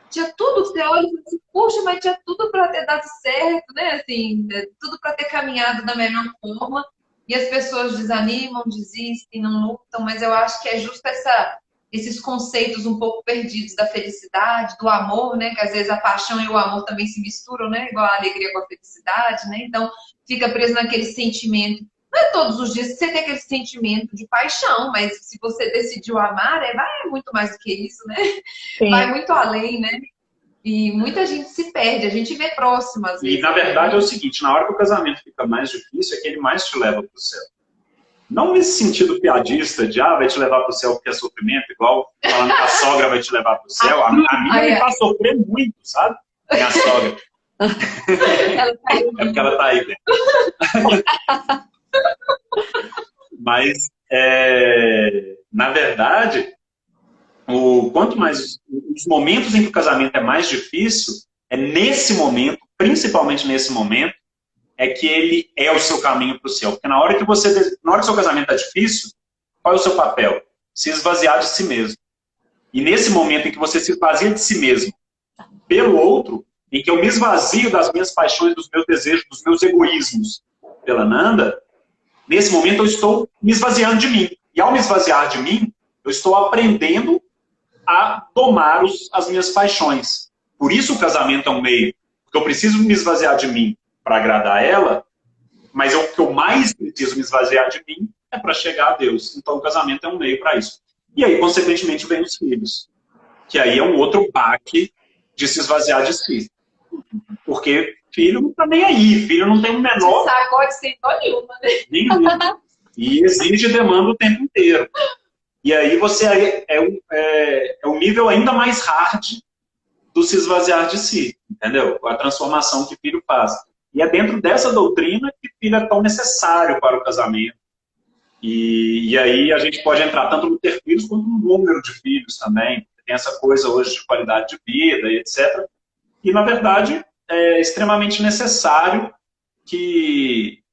tinha tudo, você olha e assim, poxa, mas tinha tudo para ter dado certo, né? Assim, tudo para ter caminhado da melhor forma. E as pessoas desanimam, desistem, não lutam, mas eu acho que é justo esses conceitos um pouco perdidos da felicidade, do amor, né? Que às vezes a paixão e o amor também se misturam, né? Igual a alegria com a felicidade, né? Então fica preso naquele sentimento. Não é todos os dias que você tem aquele sentimento de paixão, mas se você decidiu amar, vai muito mais do que isso, né? Sim. Vai muito além, né? E muita gente se perde, a gente vê próximo às vezes. E na verdade é o seguinte, na hora que o casamento fica mais difícil, é que ele mais te leva para o céu. Não nesse sentido piadista de, vai te levar para o céu porque é sofrimento, igual falando que a sogra vai te levar para o céu. A minha me faz sofrer muito, sabe? Minha sogra. Ela tá aí. É porque ela tá aí, né? Mas, na verdade, quanto mais os momentos em que o casamento é mais difícil, é nesse momento, principalmente nesse momento, é que ele é o seu caminho para o céu. Porque na hora que o seu casamento está difícil, qual é o seu papel? Se esvaziar de si mesmo. E nesse momento em que você se esvazia de si mesmo pelo outro, em que eu me esvazio das minhas paixões, dos meus desejos, dos meus egoísmos pela Nanda, nesse momento eu estou me esvaziando de mim. E ao me esvaziar de mim, eu estou aprendendo a domar as minhas paixões. Por isso o casamento é um meio. Porque eu preciso me esvaziar de mim para agradar ela, mas o que eu mais preciso me esvaziar de mim é para chegar a Deus. Então o casamento é um meio para isso. E aí, consequentemente, vem os filhos. Que aí é um outro baque de se esvaziar de si. Porque filho não está nem aí. Filho não tem o menor... Você sabe, pode ser nenhuma, né? Nenhuma. E exige e demanda o tempo inteiro. E aí você é um nível ainda mais hard do se esvaziar de si. Entendeu? A transformação que filho faz. E é dentro dessa doutrina que filho é tão necessário para o casamento. E aí a gente pode entrar tanto no ter filhos quanto no número de filhos também. Tem essa coisa hoje de qualidade de vida e etc. E, na verdade, é extremamente necessário que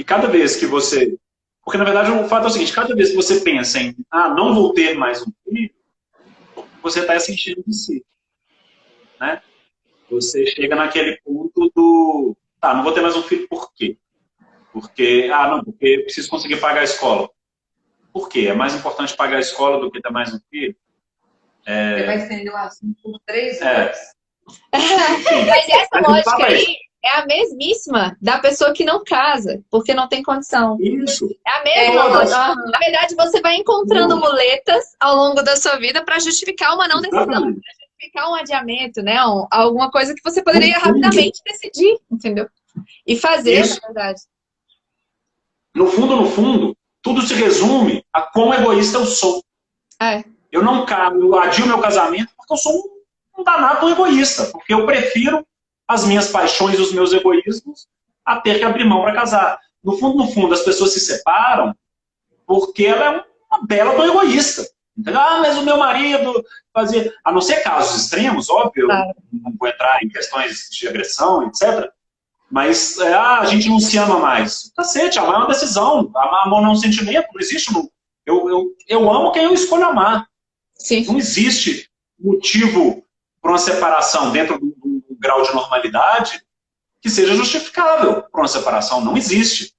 cada vez que você... Porque, na verdade, o fato é o seguinte, cada vez que você pensa em não vou ter mais um filho, você está se enchendo de si. Né? Você chega naquele ponto do... não vou ter mais um filho por quê? Porque eu preciso conseguir pagar a escola. Por quê? É mais importante pagar a escola do que ter mais um filho? Você vai estender o assunto por 3 horas. Mas essa lógica aí é a mesmíssima da pessoa que não casa, porque não tem condição. Isso. É a mesma lógica. Na verdade, você vai encontrando muletas ao longo da sua vida para justificar uma não decisão, para justificar um adiamento, né? Alguma coisa que você poderia rapidamente decidir, entendeu? E fazer, na verdade. No fundo, tudo se resume a quão egoísta eu sou. Eu não adio meu casamento porque eu sou um danado egoísta, porque eu prefiro as minhas paixões e os meus egoísmos a ter que abrir mão para casar. No fundo, as pessoas se separam porque ela é uma bela do egoísta. Entendeu? Mas o meu marido fazia... A não ser casos extremos, óbvio, claro. Não vou entrar em questões de agressão, etc., mas a gente não se ama mais. Cacete, amar é uma decisão. Amor não é um sentimento, não existe. Eu amo quem eu escolho amar. Sim. Não existe motivo para uma separação dentro de um grau de normalidade que seja justificável para uma separação. Não existe.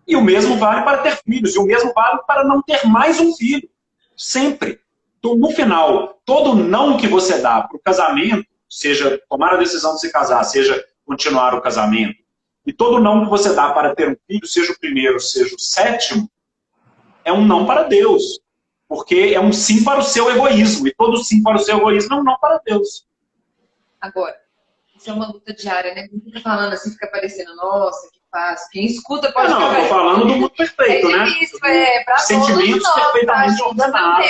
E o mesmo vale para ter filhos. E o mesmo vale para não ter mais um filho. Sempre. No final, todo não que você dá para o casamento, seja tomar a decisão de se casar, seja continuar o casamento, e todo não que você dá para ter um filho, seja o primeiro, seja o sétimo, é um não para Deus. Porque é um sim para o seu egoísmo. E todo sim para o seu egoísmo é um não para Deus. Agora, isso é uma luta diária, né? Quem fica falando assim, fica parecendo, nossa, que fácil. Quem escuta pode Não, eu estou falando do mundo perfeito, né? Isso, para sentimentos todos nós, perfeitamente ordenados.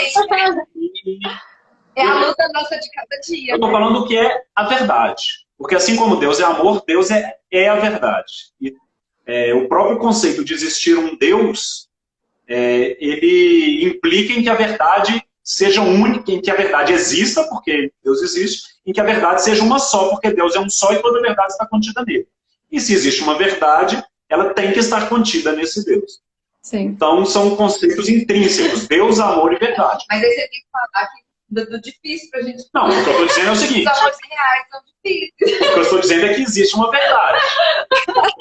É a luta nossa de cada dia. Eu estou falando o que é a verdade. Porque assim como Deus é amor, Deus é a verdade. E o próprio conceito de existir um Deus, ele implica em que a verdade seja única, em que a verdade exista, porque Deus existe, em que a verdade seja uma só, porque Deus é um só e toda a verdade está contida nele. E se existe uma verdade, ela tem que estar contida nesse Deus. Sim. Então, são conceitos intrínsecos, Deus, amor e verdade. Mas aí você tem que falar que do difícil pra gente... Não, o que eu estou dizendo é o seguinte. Os amores reais são difíceis. O que eu estou dizendo é que existe uma verdade.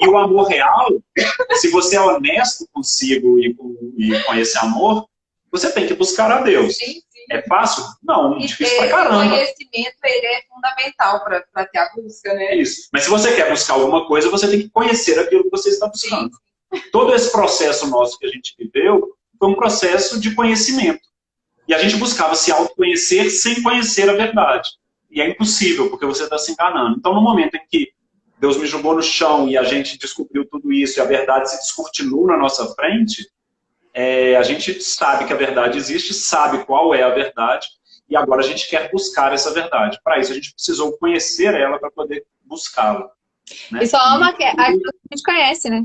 E o amor real, se você é honesto consigo e com esse amor, você tem que buscar a Deus. Sim, sim. É fácil? Não, E difícil pra caramba. O conhecimento ele é fundamental para ter a busca, né? É isso. Mas se você quer buscar alguma coisa, você tem que conhecer aquilo que você está buscando. Sim. Todo esse processo nosso que a gente viveu foi um processo de conhecimento. E a gente buscava se autoconhecer sem conhecer a verdade. E é impossível, porque você está se enganando. Então, no momento em que Deus me jogou no chão e a gente descobriu tudo isso e a verdade se descortinou na nossa frente, a gente sabe que a verdade existe, sabe qual é a verdade, e agora a gente quer buscar essa verdade. Para isso, a gente precisou conhecer ela para poder buscá-la. Né? E só ama aquilo que a gente conhece, né?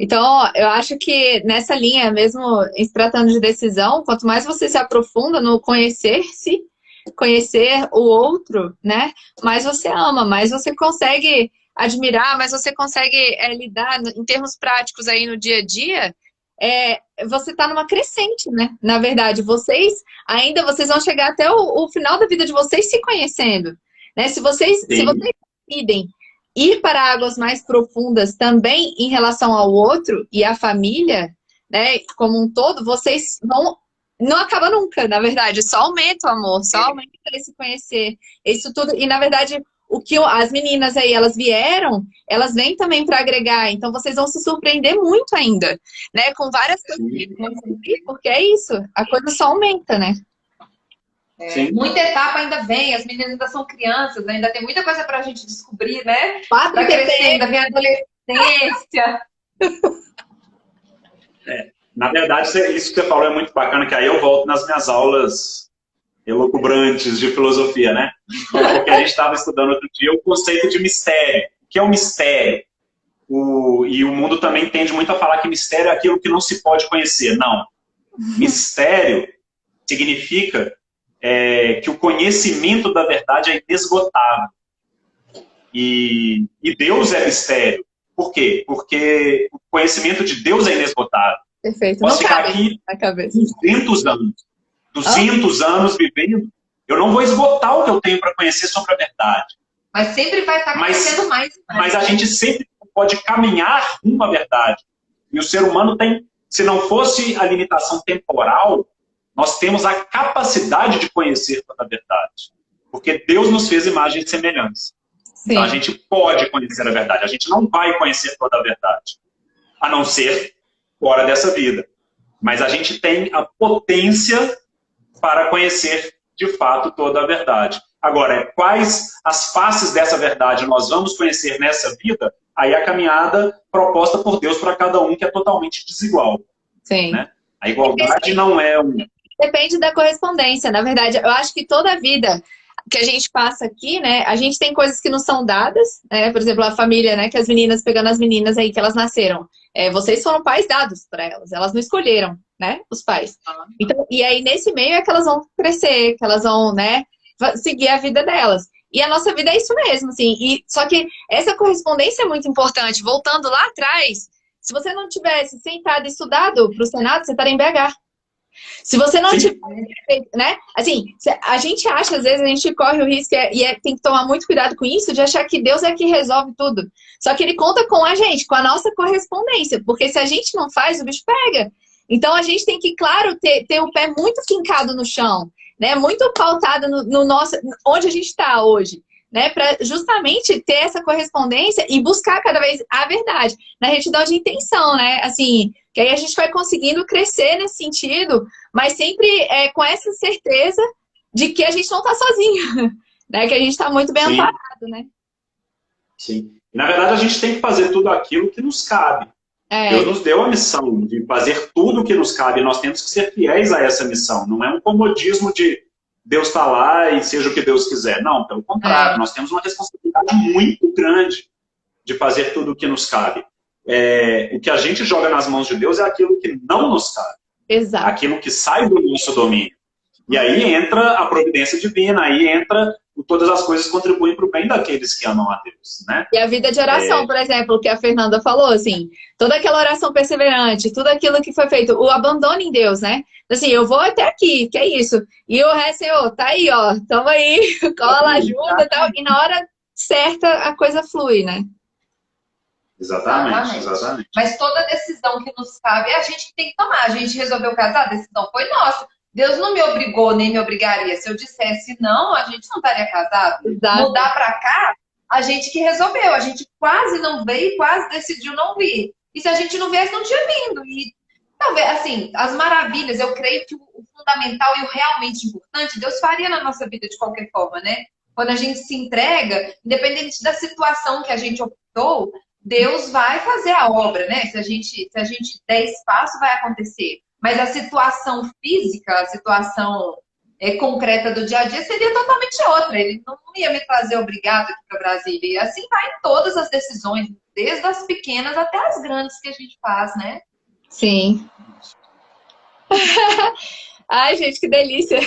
Então, eu acho que nessa linha, mesmo se tratando de decisão, quanto mais você se aprofunda no conhecer-se, conhecer o outro, né? Mais você ama, mais você consegue admirar, mais você consegue lidar em termos práticos aí no dia a dia. Você está numa crescente, né? Na verdade, vocês vão chegar até o final da vida de vocês se conhecendo, né? Se vocês decidem ir para águas mais profundas também em relação ao outro e à família, né? Como um todo, vocês não acaba nunca, na verdade. Só aumenta o amor, só aumenta esse conhecer, isso tudo. E na verdade, o que as meninas aí, elas vêm também para agregar. Então, vocês vão se surpreender muito ainda, né? Com várias coisas que vão surgir, porque é isso. A coisa só aumenta, né? Muita etapa ainda vem. As meninas ainda são crianças, ainda tem muita coisa pra gente descobrir, né? Vai crescer, ainda vem a adolescência. Na verdade, isso que você falou é muito bacana, que aí eu volto nas minhas aulas elucubrantes de filosofia, né? Porque a gente estava estudando outro dia o conceito de mistério. O que é o mistério? E o mundo também tende muito a falar que mistério é aquilo que não se pode conhecer. Não. Mistério significa que o conhecimento da verdade é inesgotável. E Deus é mistério. Por quê? Porque o conhecimento de Deus é inesgotável. Perfeito. Posso não ficar cabe aqui na cabeça. 200 anos. 200 anos vivendo. Eu não vou esgotar o que eu tenho para conhecer sobre a verdade. Mas sempre vai estar conhecendo mais e mais. Mas a gente sempre pode caminhar rumo à verdade. E o ser humano tem, se não fosse a limitação temporal, nós temos a capacidade de conhecer toda a verdade. Porque Deus nos fez imagem e semelhança. Sim. Então a gente pode conhecer a verdade. A gente não vai conhecer toda a verdade. A não ser fora dessa vida. Mas a gente tem a potência para conhecer de fato toda a verdade. Agora, quais as faces dessa verdade nós vamos conhecer nessa vida? Aí a caminhada proposta por Deus para cada um, que é totalmente desigual. Sim. Né? A igualdade não é um... Depende da correspondência. Na verdade, eu acho que toda a vida que a gente passa aqui, né, a gente tem coisas que nos são dadas, né? Por exemplo, a família, né, que as meninas, pegando as meninas aí que elas nasceram, vocês foram pais dados para elas não escolheram, né, os pais. Então, e aí nesse meio é que elas vão crescer, que elas vão, né, seguir a vida delas. E a nossa vida é isso mesmo, assim. Só que essa correspondência é muito importante. Voltando lá atrás, se você não tivesse sentado e estudado para o Senado, você estaria em BH. Se você não tiver, né? Assim, a gente acha, às vezes, a gente corre o risco tem que tomar muito cuidado com isso, de achar que Deus é que resolve tudo. Só que ele conta com a gente, com a nossa correspondência. Porque se a gente não faz, o bicho pega. Então a gente tem que, claro, ter o pé muito fincado no chão, né? Muito pautado no nosso, onde a gente está hoje, né? Para justamente ter essa correspondência e buscar cada vez a verdade, na retidão de intenção, né? Assim, que aí a gente vai conseguindo crescer nesse sentido, mas sempre com essa certeza de que a gente não está sozinho, né? Que a gente está muito bem amparado, né? Sim. E, na verdade, a gente tem que fazer tudo aquilo que nos cabe. Deus nos deu a missão de fazer tudo o que nos cabe. E nós temos que ser fiéis a essa missão. Não é um comodismo de Deus está lá e seja o que Deus quiser. Não, pelo contrário. Nós temos uma responsabilidade muito grande de fazer tudo o que nos cabe. O que a gente joga nas mãos de Deus é aquilo que não nos cabe. Exato. Aquilo que sai do nosso domínio. E aí entra a providência divina, aí entra todas as coisas contribuem para o bem daqueles que amam a Deus, né? E a vida de oração, por exemplo, que a Fernanda falou, assim, toda aquela oração perseverante, tudo aquilo que foi feito, o abandono em Deus, né? Assim, eu vou até aqui, que é isso. E o resto, Senhor, tá aí, ó, tamo aí, cola, ajuda e tal. E na hora certa a coisa flui, né? Exatamente. Mas toda decisão que nos cabe, a gente tem que tomar. A gente resolveu casar, a decisão foi nossa. Deus não me obrigou, nem me obrigaria. Se eu dissesse não, a gente não estaria casado. Exato. Mudar pra cá, a gente que resolveu. A gente quase não veio, quase decidiu não vir. E se a gente não viesse, não tinha vindo. E talvez, assim, as maravilhas, eu creio que o fundamental e o realmente importante, Deus faria na nossa vida de qualquer forma, né? Quando a gente se entrega, independente da situação que a gente optou, Deus vai fazer a obra, né? Se a gente der espaço, vai acontecer. Mas a situação física, a situação concreta do dia a dia seria totalmente outra. Ele não ia me trazer obrigado aqui para Brasília. E assim vai em todas as decisões, desde as pequenas até as grandes que a gente faz, né? Sim. Ai, gente, que delícia.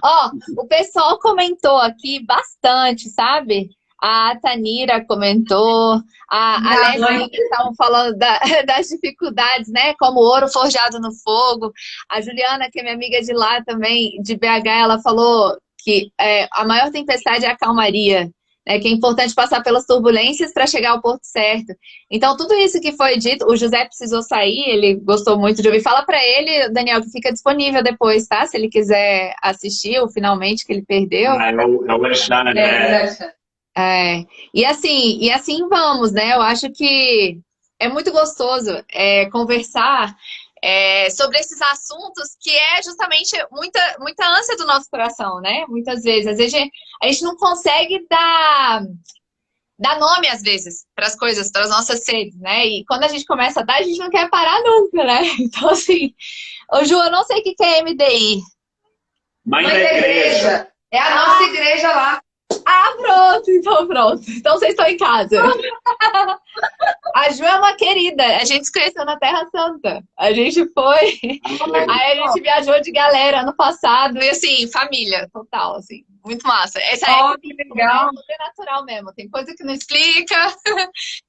Ó, o pessoal comentou aqui bastante, sabe? A Tanira comentou, a Leslie que estavam falando das dificuldades, né? Como ouro forjado no fogo. A Juliana, que é minha amiga de lá também, de BH, ela falou que a maior tempestade é a calmaria, né? Que é importante passar pelas turbulências para chegar ao porto certo. Então, tudo isso que foi dito, o José precisou sair, ele gostou muito de ouvir. Fala para ele, Daniel, que fica disponível depois, tá? Se ele quiser assistir o Finalmente que ele perdeu. É o Alexandre, né? E assim vamos, né? Eu acho que é muito gostoso conversar sobre esses assuntos que é justamente muita ânsia do nosso coração, né? Muitas vezes. Às vezes a gente não consegue dar nome, às vezes, para as coisas, para as nossas sedes, né? E quando a gente começa a dar, a gente não quer parar nunca, né? Então, assim, ô Ju, eu não sei o que é MDI. Mãe da igreja. É a nossa igreja lá. Ah, pronto. Então vocês estão em casa. A Ju é uma querida. A gente se conheceu na Terra Santa. A gente foi. Aí a gente viajou de galera ano passado. E assim, família total, assim. Muito massa. Essa que legal. É natural mesmo. Tem coisa que não explica.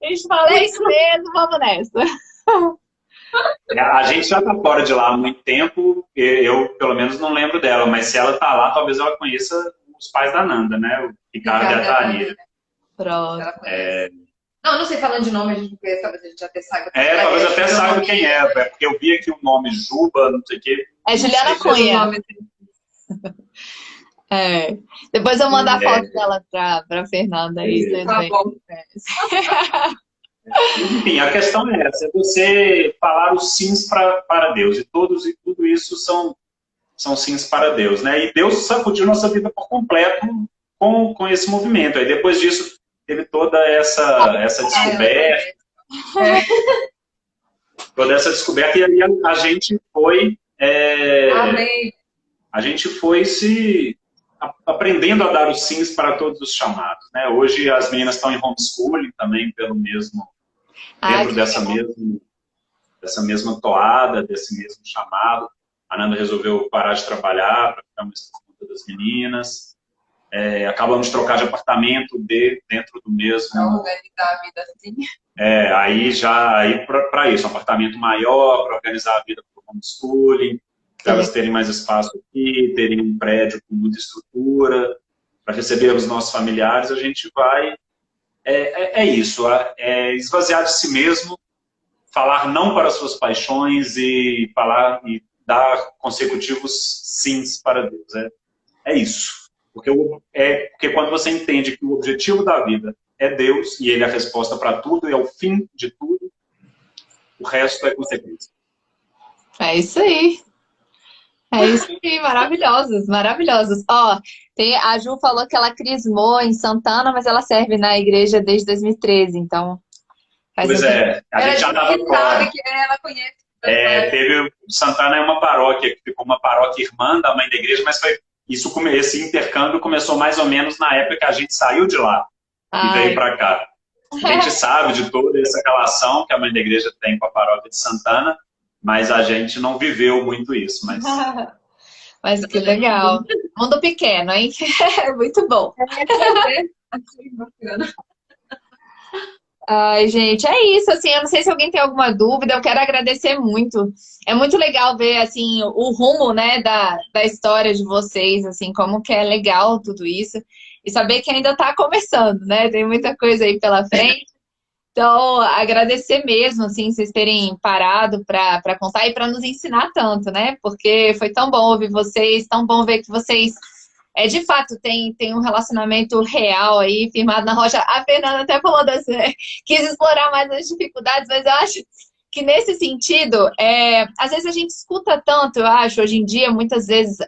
A gente fala, é isso mesmo, vamos nessa. A gente já tá fora de lá há muito tempo. Eu, pelo menos, não lembro dela. Mas se ela tá lá, talvez ela conheça os pais da Nanda, né? O Ricardo e a Thalia. Pronto. Não sei falando de nome, a gente não conhece, talvez a gente até saiba. Talvez até saiba quem é, porque eu vi aqui o nome Juba, não sei o quê. É Juliana Cunha. Depois eu mando a foto dela pra Fernanda. Tá bom. Enfim, a questão é essa, é você falar os sims para Deus, e tudo isso são sims para Deus, né? E Deus sacudiu nossa vida por completo com esse movimento. Aí depois disso teve toda essa descoberta. Toda essa descoberta, e aí a gente foi. A gente foi se aprendendo a dar os sims para todos os chamados, né? Hoje as meninas estão em homeschooling também, dentro dessa mesma toada, desse mesmo chamado. A Nanda resolveu parar de trabalhar para ficar mais por conta das meninas. Acabamos de trocar de apartamento dentro do mesmo. Para organizar a vida assim. Aí para isso, um apartamento maior, para organizar a vida para o homeschooling, para elas terem mais espaço aqui, terem um prédio com muita estrutura, para receber os nossos familiares, a gente vai. Isso, esvaziar de si mesmo, falar não para as suas paixões e falar e dar consecutivos sims para Deus. É isso. Porque quando você entende que o objetivo da vida é Deus e Ele é a resposta para tudo e é o fim de tudo, o resto é consequência. É isso aí. É isso aí, maravilhosos, maravilhosos. Ó, a Ju falou que ela crismou em Santana, mas ela serve na igreja desde 2013, então faz Pois um tempo. é, a gente já estava sabe fora. que ela conhece. Santana é uma paróquia, que ficou uma paróquia irmã da mãe da igreja, mas esse intercâmbio começou mais ou menos na época que a gente saiu de lá e veio para cá. A gente sabe de toda essa relação que a mãe da igreja tem com a paróquia de Santana, mas a gente não viveu muito isso. Mas que legal. Mundo pequeno, hein? Muito bom. Ai, gente, é isso, assim, eu não sei se alguém tem alguma dúvida, eu quero agradecer muito. É muito legal ver, assim, o rumo, né, da história de vocês, assim, como que é legal tudo isso. E saber que ainda tá começando, né, tem muita coisa aí pela frente. Então, agradecer mesmo, assim, vocês terem parado para contar e para nos ensinar tanto, né, porque foi tão bom ouvir vocês, tão bom ver que vocês... de fato, tem um relacionamento real aí, firmado na rocha. A Fernanda até falou quis explorar mais as dificuldades, mas eu acho que nesse sentido, às vezes a gente escuta tanto, eu acho, hoje em dia, muitas vezes,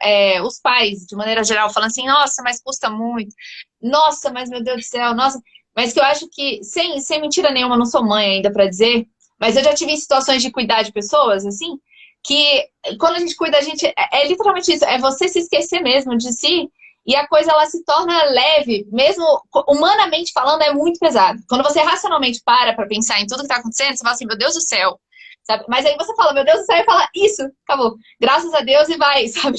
os pais, de maneira geral, falam assim, nossa, mas custa muito, nossa, mas meu Deus do céu, nossa, mas que eu acho que, sem mentira nenhuma, não sou mãe ainda para dizer, mas eu já tive situações de cuidar de pessoas, assim, que quando a gente cuida, a gente, literalmente isso, é você se esquecer mesmo de si, e a coisa ela se torna leve, mesmo humanamente falando, é muito pesado. Quando você racionalmente para pensar em tudo que está acontecendo, você fala assim, meu Deus do céu, sabe? Mas aí você fala, meu Deus do céu, e fala, isso, acabou. Graças a Deus e vai, sabe?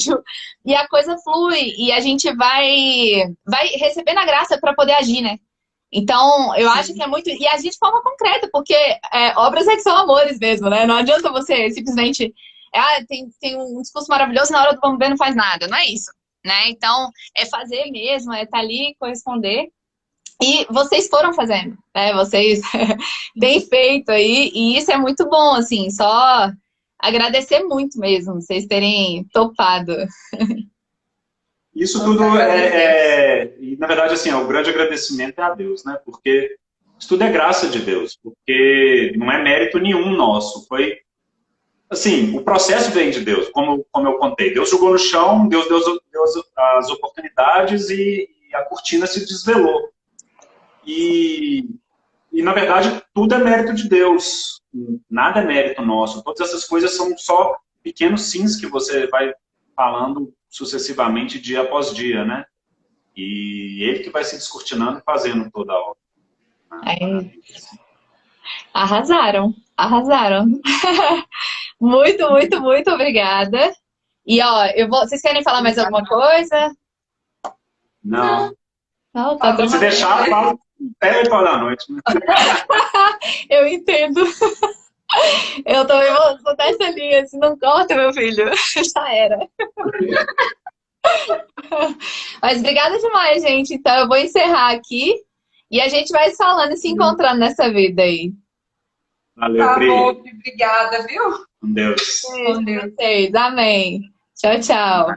E a coisa flui, e a gente vai recebendo a graça para poder agir, né? Então, eu acho que é muito... E agir de forma concreta, porque obras é que são amores mesmo, né? Não adianta você simplesmente... tem um discurso maravilhoso e na hora do vamos ver não faz nada. Não é isso. Né? Então, é fazer mesmo, é estar ali, corresponder. E vocês foram fazendo, né? Vocês têm feito aí, e isso é muito bom, assim, só agradecer muito mesmo, vocês terem topado. Isso tudo e na verdade, assim, o grande agradecimento é a Deus, né? Porque isso tudo é graça de Deus, porque não é mérito nenhum nosso, foi assim, o processo vem de Deus, como eu contei. Deus jogou no chão, Deus deu as oportunidades e a cortina se desvelou. E, na verdade, tudo é mérito de Deus. Nada é mérito nosso. Todas essas coisas são só pequenos sims que você vai falando sucessivamente, dia após dia, né? E Ele que vai se descortinando e fazendo toda a obra. Arrasaram, arrasaram. Muito, muito, muito obrigada. E, ó, vocês querem falar mais alguma coisa? Não. Não, tá Se deixar, fala até 8 horas da noite. Né? Eu entendo. Eu também vou dessa linha. Se não corta, meu filho, já era. Mas obrigada demais, gente. Então, eu vou encerrar aqui e a gente vai se falando e se encontrando nessa vida aí. Valeu, Tá Pri. bom, obrigada, viu? Com Deus. Com Deus. Amém. Tchau, tchau.